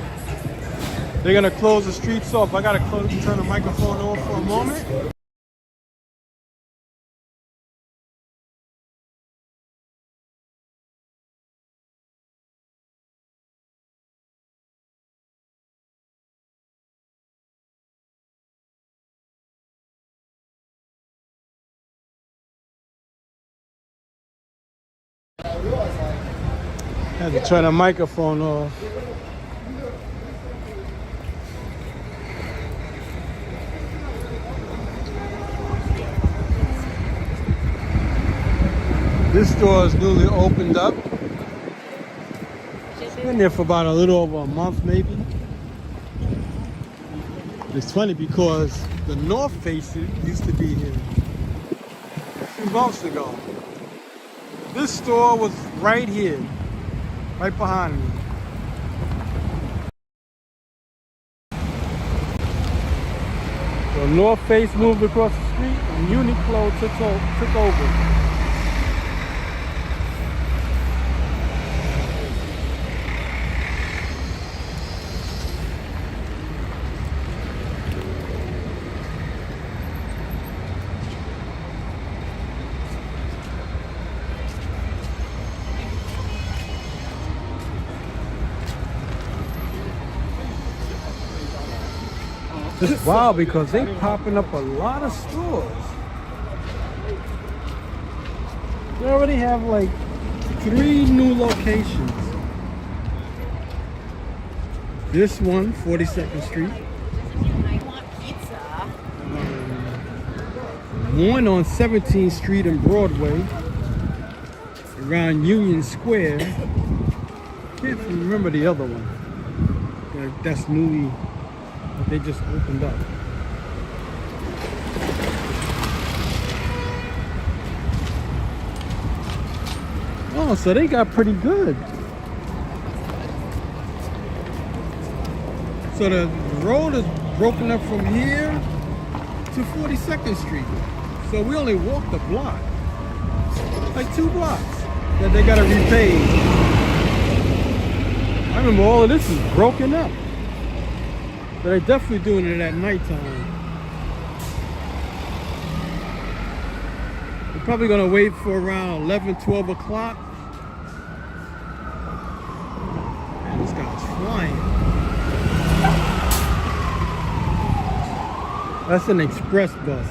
They're gonna close the streets off. I gotta turn the microphone off for a moment. I had to turn the microphone off. This store is newly opened up. It's been there for about a little over a month, maybe. It's funny because the North Face used to be here a few months ago. This store was right here, right behind me. So North Face moved across the street and Uniqlo took over. It's wild because they popping up a lot of stores. They already have like 3 new locations. This one, 42nd Street. I want pizza. One on 17th Street and Broadway, around Union Square. Can't remember the other one. That's newly. They just opened up. Oh, so they got pretty good. So the road is broken up from here to 42nd Street. So we only walked a block, like 2 blocks that they gotta repave. I remember all of this is broken up. But they're definitely doing it at nighttime. We're probably gonna wait for around 11, 12 o'clock. Man, this guy's flying. That's an express bus.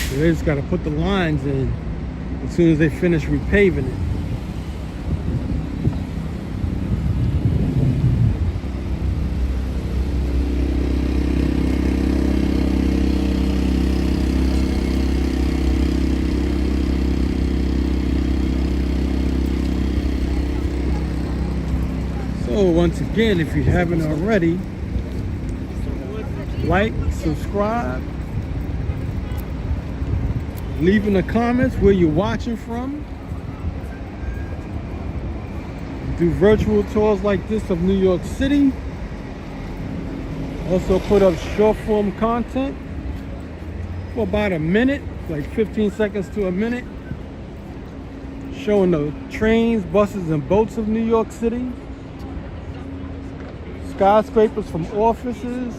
So they just got to put the lines in as soon as they finish repaving it. So once again, if you haven't already, like, subscribe, leave in the comments where you're watching from. Do virtual tours like this of New York City. Also put up short form content for about a minute, like 15 seconds to a minute, showing the trains, buses, and boats of New York City. Skyscrapers from offices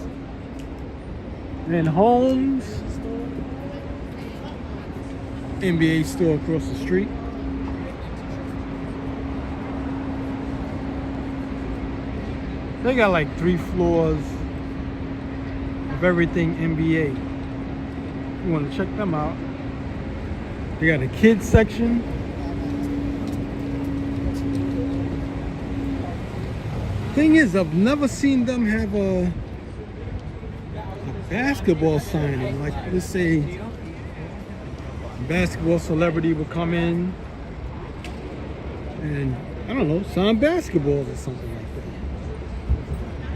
and homes. NBA store across the street. They got like 3 floors of everything NBA. You want to check them out. They got a kids section. Thing is, I've never seen them have a basketball signing. Like, let's say a basketball celebrity would come in and, I don't know, sign basketball or something like that.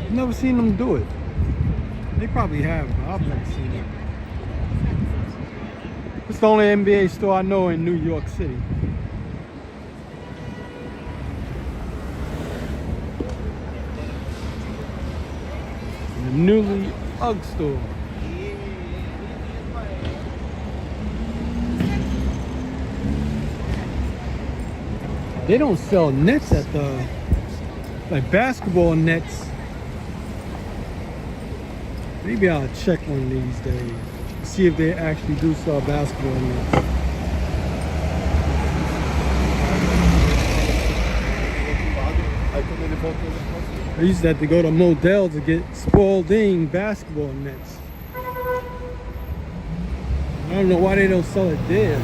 I've never seen them do it. They probably have, but I've never seen it. It's the only NBA store I know in New York City. The newly UGG store. They don't sell nets at the, like basketball nets. Maybe I'll check one of these days. See if they actually do sell basketball nets. I used to have to go to Modell to get Spalding basketball nets. I don't know why they don't sell it there.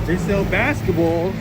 They sell basketballs.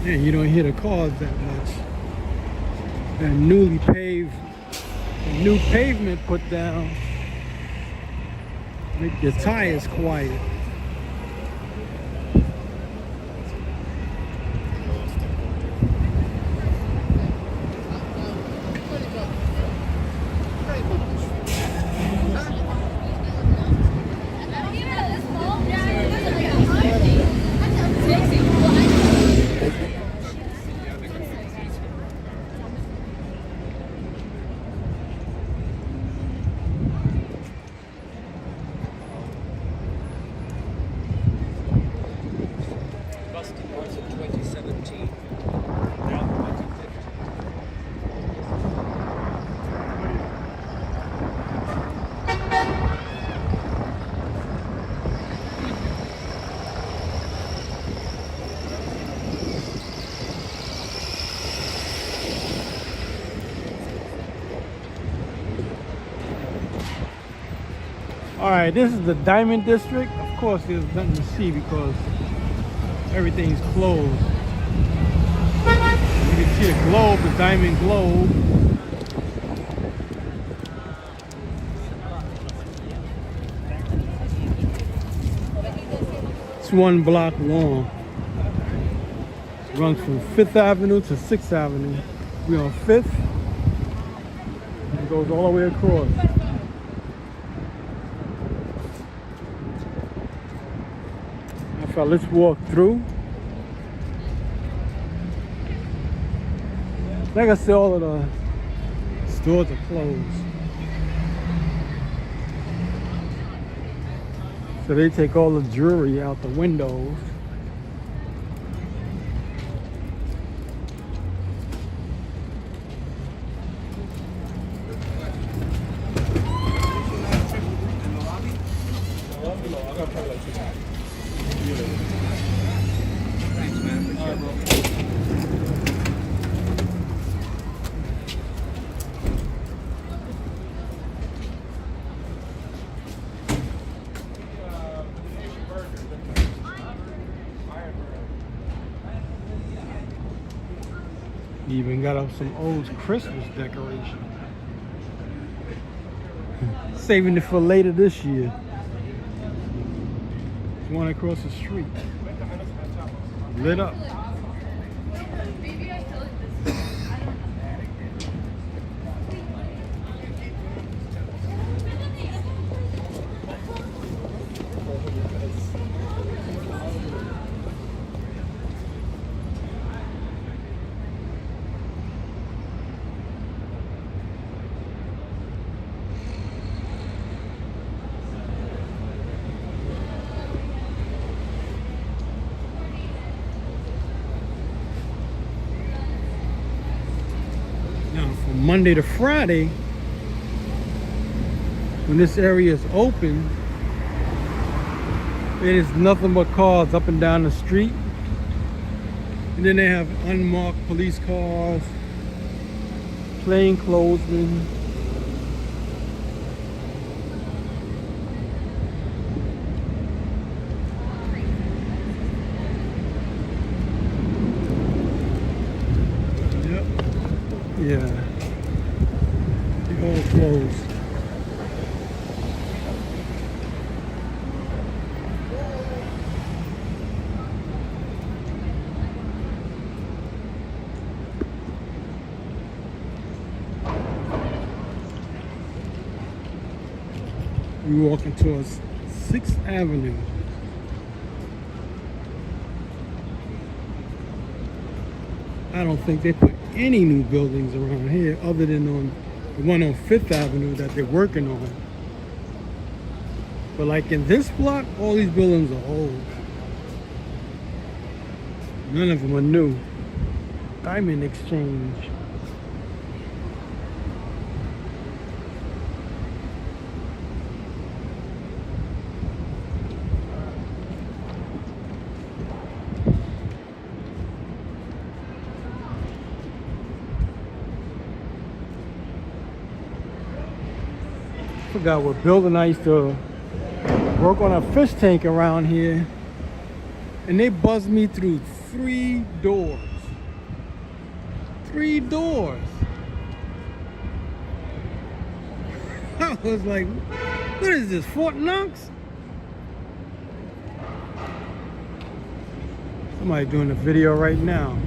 Yeah, you don't hear the cars that much. And newly paved, new pavement put down, make your tires quiet. right, this is the Diamond District. Of course, there's nothing to see because everything's closed. You can see the globe, the Diamond Globe. It's 1 block long. It runs from 5th Avenue to 6th Avenue. We're on 5th. It goes all the way across. Let's walk through. Like I said, all of the stores are closed. So they take all the jewelry out the windows. Even got up some old Christmas decoration. Saving it for later this year. One across the street. Lit up. Now, from Monday to Friday, when this area is open, it is nothing but cars up and down the street. And then they have unmarked police cars, plainclothesmen. Yeah, they all closed. We're walking towards 6th Avenue. I don't think they put any new buildings around here other than on the one on 5th Avenue that they're working on. But like in this block, all these buildings are old. None of them are new. Diamond Exchange. Forgot what building I used to work on, a fish tank around here, and they buzzed me through 3 doors. 3 doors. I was like, what is this, Fort Knox? Somebody doing a video right now.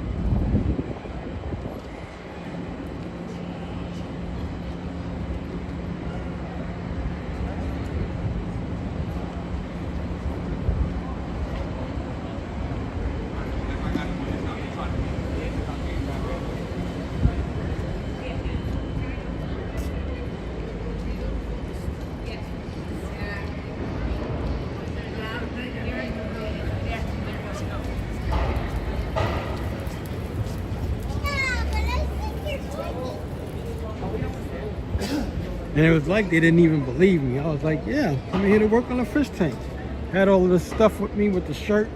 And it was like they didn't even believe me. I was like, yeah, I'm here to work on a fish tank. Had all of this stuff with me with the shirt.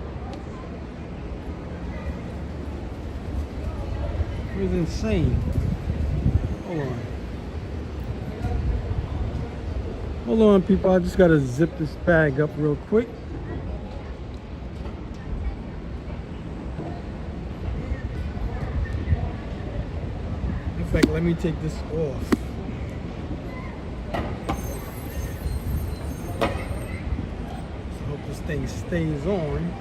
It was insane. Hold on. Hold on, people. I just gotta zip this bag up real quick. In fact, let me take this off. So hope this thing stays on.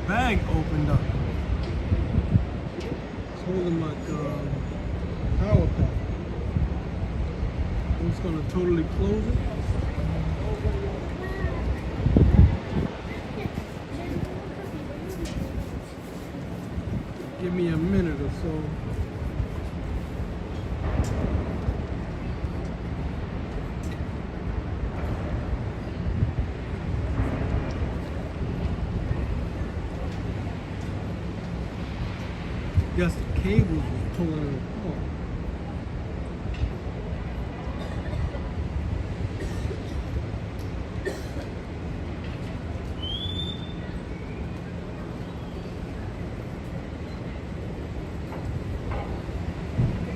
Bag opened up. It's holding my power pack. I'm just gonna totally close it. Give me a minute or so. Guess the cables was pulling it apart.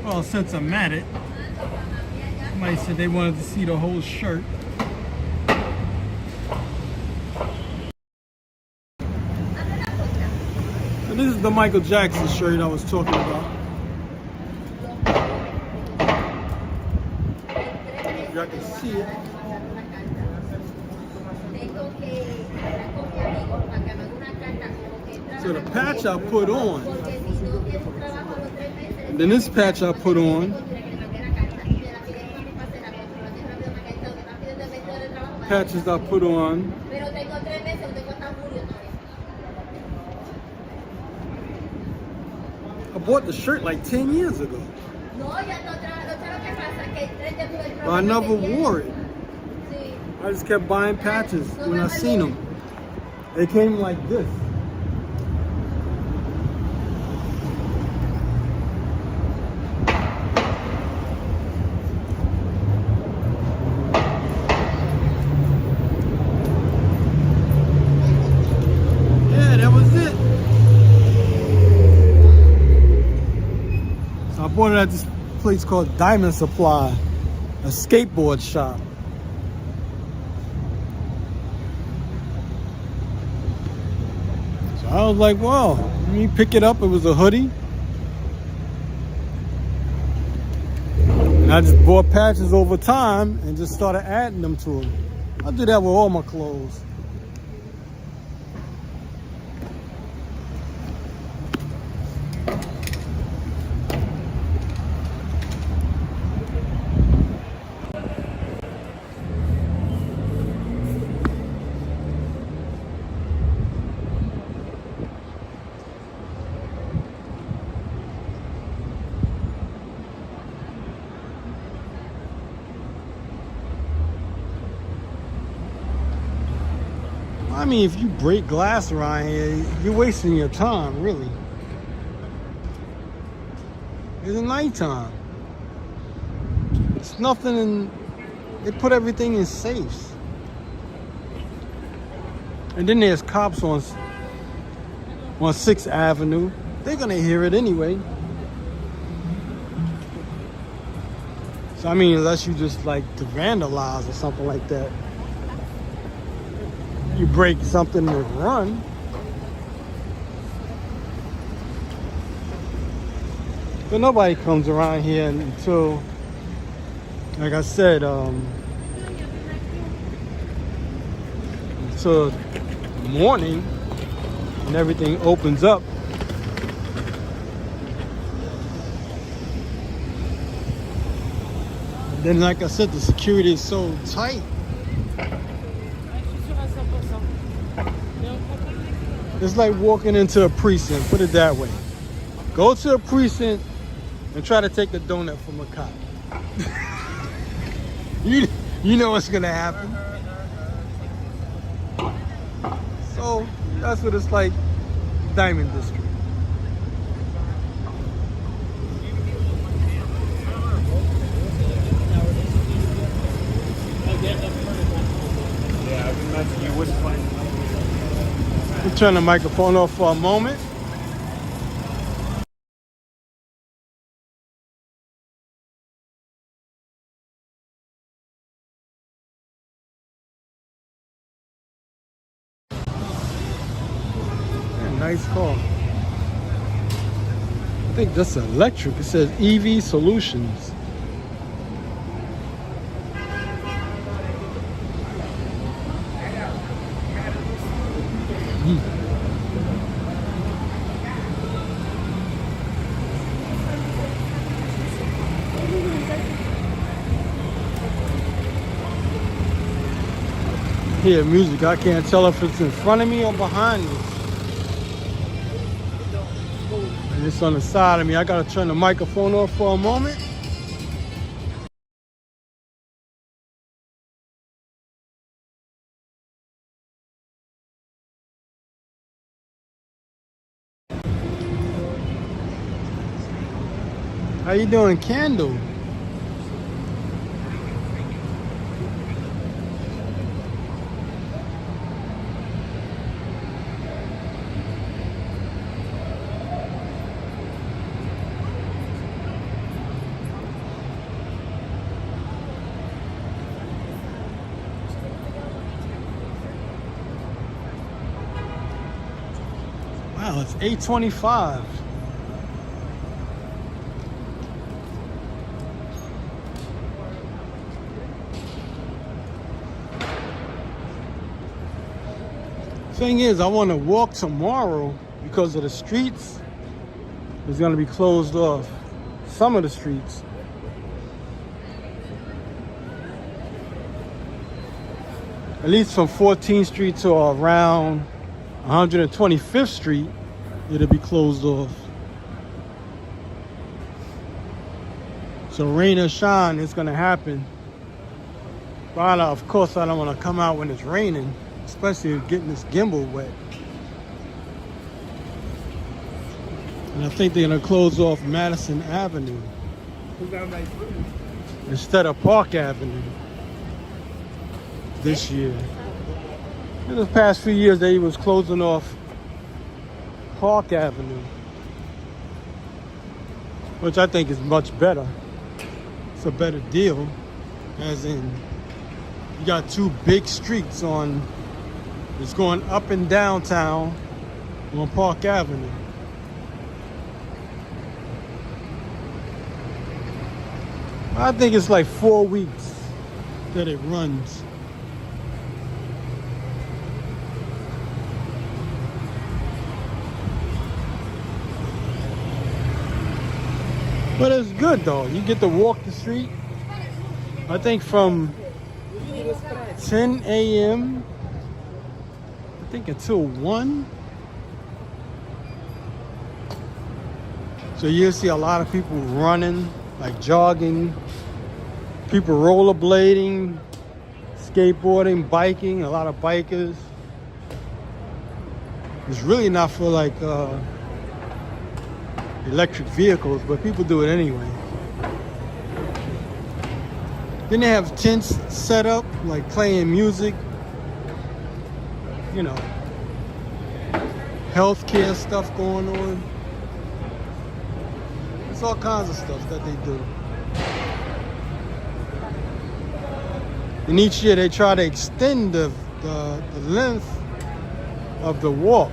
Well, since I'm at it, somebody said they wanted to see the whole shirt. And this is the Michael Jackson shirt I was talking about. Y'all can see it. So the patch I put on, and then this patch I put on, patches I put on. I bought the shirt like 10 years ago. But I never wore it. I just kept buying patches when I seen them. They came like this. Yeah, that was it. So I bought it at this place called Diamond Supply, a skateboard shop. So I was like, well, let me pick it up. It was a hoodie. And I just bought patches over time and just started adding them to them. I do that with all my clothes. I mean, if you break glass around here, you're wasting your time, really. It's nighttime. It's nothing in, they put everything in safes. And then there's cops on 6th Avenue. They're gonna hear it anyway. So I mean, unless you just like to vandalize or something like that. You break something and run. But nobody comes around here until, like I said, until morning and everything opens up. And then, like I said, the security is so tight. It's like walking into a precinct, put it that way. Go to a precinct and try to take a donut from a cop. You know what's gonna happen. So that's what it's like, Diamond District. Imagine you wouldn't find We'll turn the microphone off for a moment. Yeah, nice car. I think that's electric. It says EV Solutions. Hear music. I can't tell if it's in front of me or behind me. And it's on the side of me. I gotta turn the microphone off for a moment. How you doing, Candle? Wow, it's 8:25. Thing is, I want to walk tomorrow because of the streets. It's going to be closed off. Some of the streets. At least from 14th Street to around 125th Street, it'll be closed off. So rain or shine, it's gonna happen. But of course, I don't want to come out when it's raining, especially getting this gimbal wet. And I think they're gonna close off Madison Avenue instead of Park Avenue this year. In the past few years, they was closing off Park Avenue, which I think is much better. It's a better deal, as in you got two big streets on, it's going up and downtown on Park Avenue. I think it's like 4 weeks that it runs. But it's good though. You get to walk the street. I think from 10 a.m. I think until 1. So you'll see a lot of people running, like jogging, people rollerblading, skateboarding, biking, a lot of bikers. It's really not for like electric vehicles, but people do it anyway. Then they have tents set up, like playing music, you know, healthcare stuff going on. It's all kinds of stuff that they do. And each year they try to extend the length of the walk.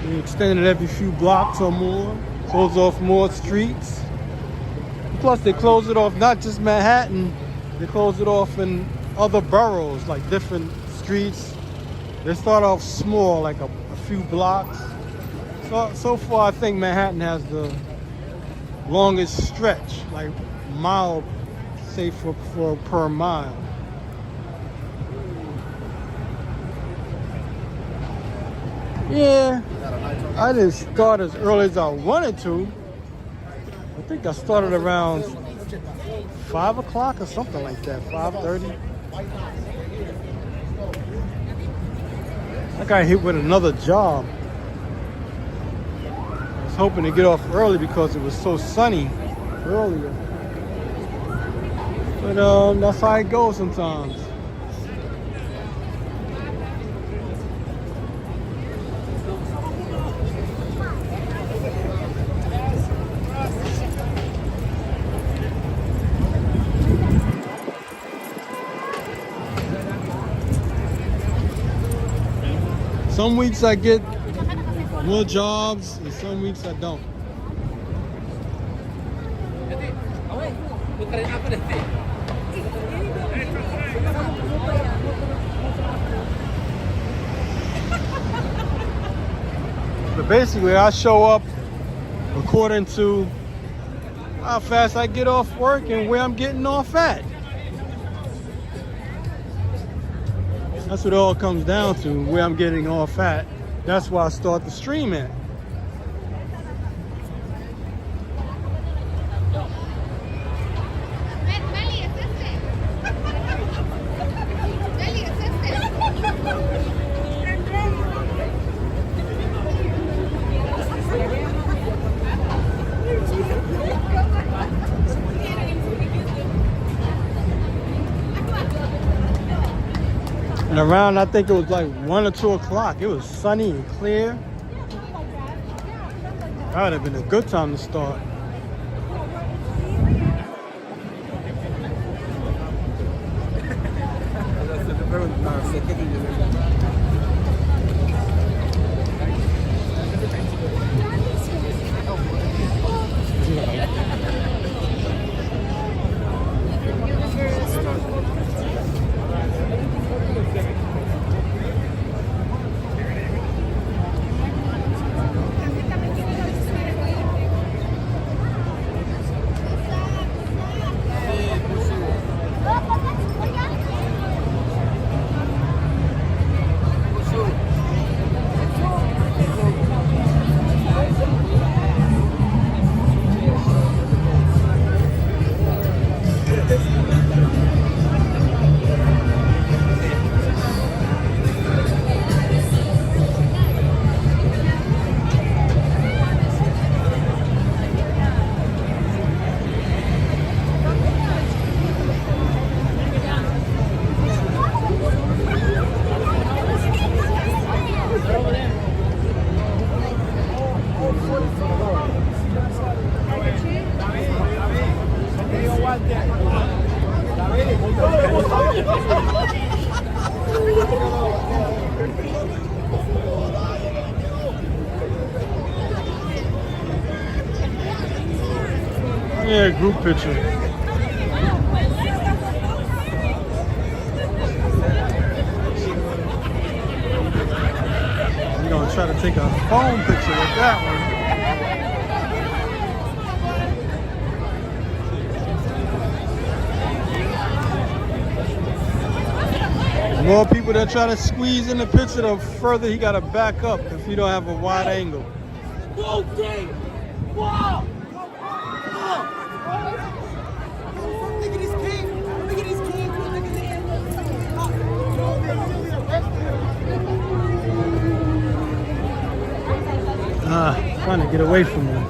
They extend it every few blocks or more, close off more streets. Plus they close it off, not just Manhattan, they close it off in other boroughs, like different streets. They start off small, like a few blocks. So far I think Manhattan has the longest stretch, like mile, say for per mile. Yeah, I didn't start as early as I wanted to. I think I started around 5 o'clock or something like that, 5:30. I got hit with another job. I was hoping to get off early because it was so sunny earlier. But that's how it goes sometimes. Some weeks I get more jobs, and some weeks I don't. But basically, I show up according to how fast I get off work and where I'm getting off at. That's what it all comes down to, where I'm getting off at. That's why I start the stream at. And around, I think it was like 1 or 2 o'clock. It was sunny and clear. That would have been a good time to start. Yeah, group picture. We're gonna try to take a phone picture with that one. The more people that try to squeeze in the picture, the further he gotta back up if you don't have a wide angle. Trying to get away from them.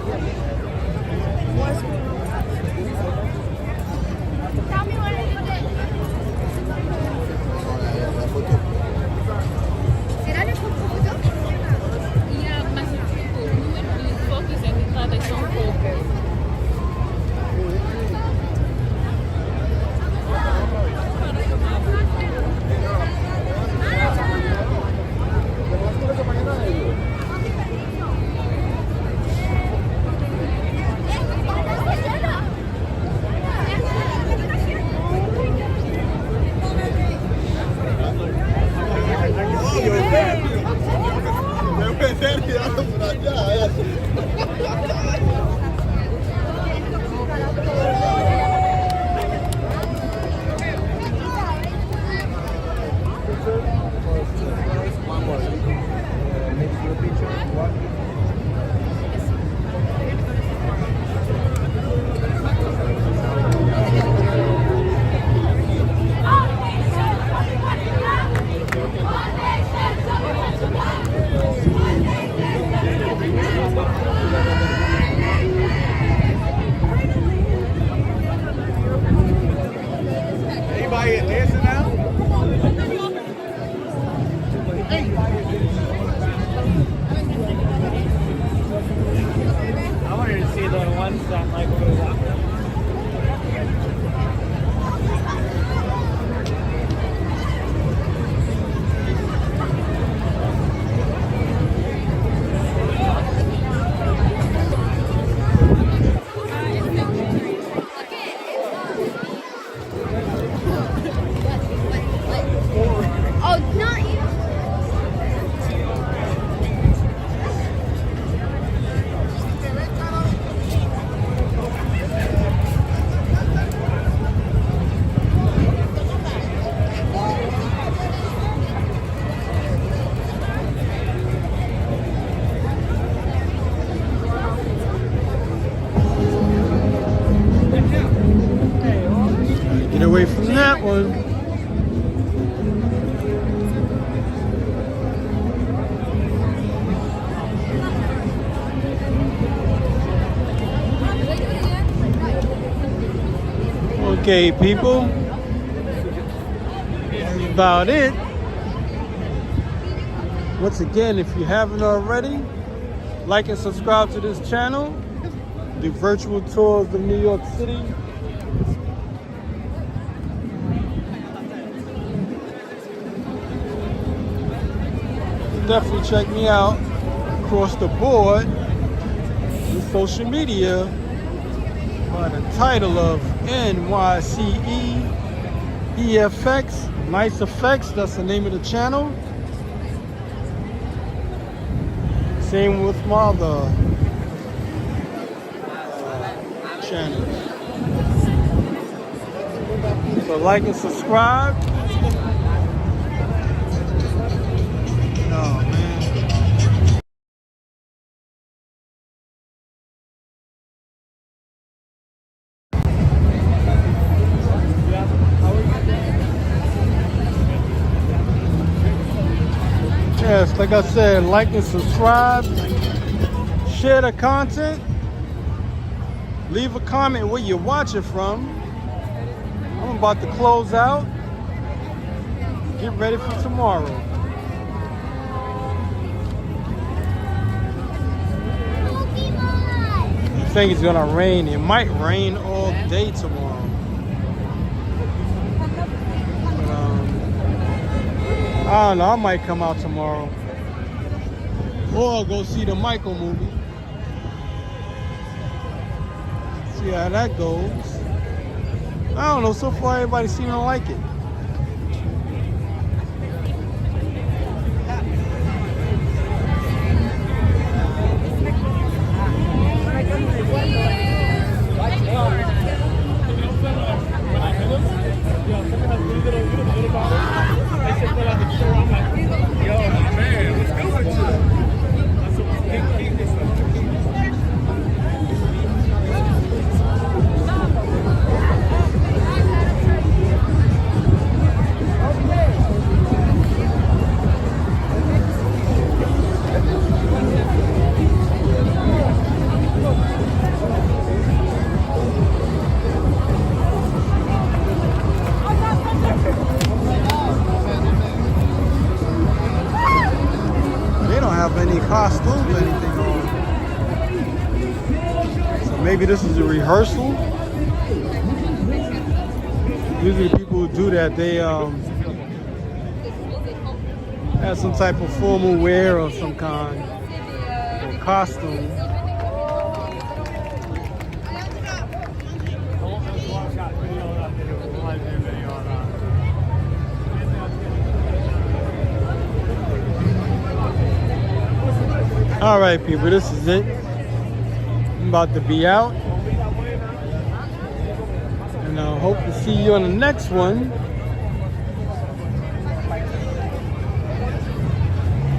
Okay, people. That's about it. Once again, if you haven't already, like and subscribe to this channel. The virtual tours of New York City. Definitely check me out across the board with social media by the title of NYC EFX, Nice Effects. That's the name of the channel. Same with my other channels. So like and subscribe. Oh man. Yes, like I said, like and subscribe. Share the content. Leave a comment where you're watching from. I'm about to close out. Get ready for tomorrow. I think it's gonna rain. It might rain all day tomorrow. But, I don't know. I might come out tomorrow. Or go see the Michael movie. See how that goes. I don't know. So far, everybody seems to like it. Any costumes or anything on. So maybe this is a rehearsal. Usually people who do that, they have some type of formal wear of some kind or costume. All right, people, this is it. I'm about to be out. And I hope to see you on the next one.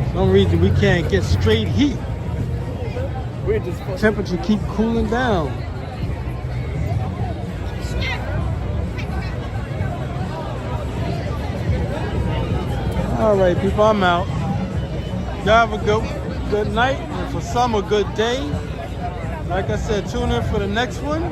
For some reason we can't get straight heat. Temperature keep cooling down. All right, people, I'm out. Y'all have a good night, and for some a good day. Like I said, tune in for the next one.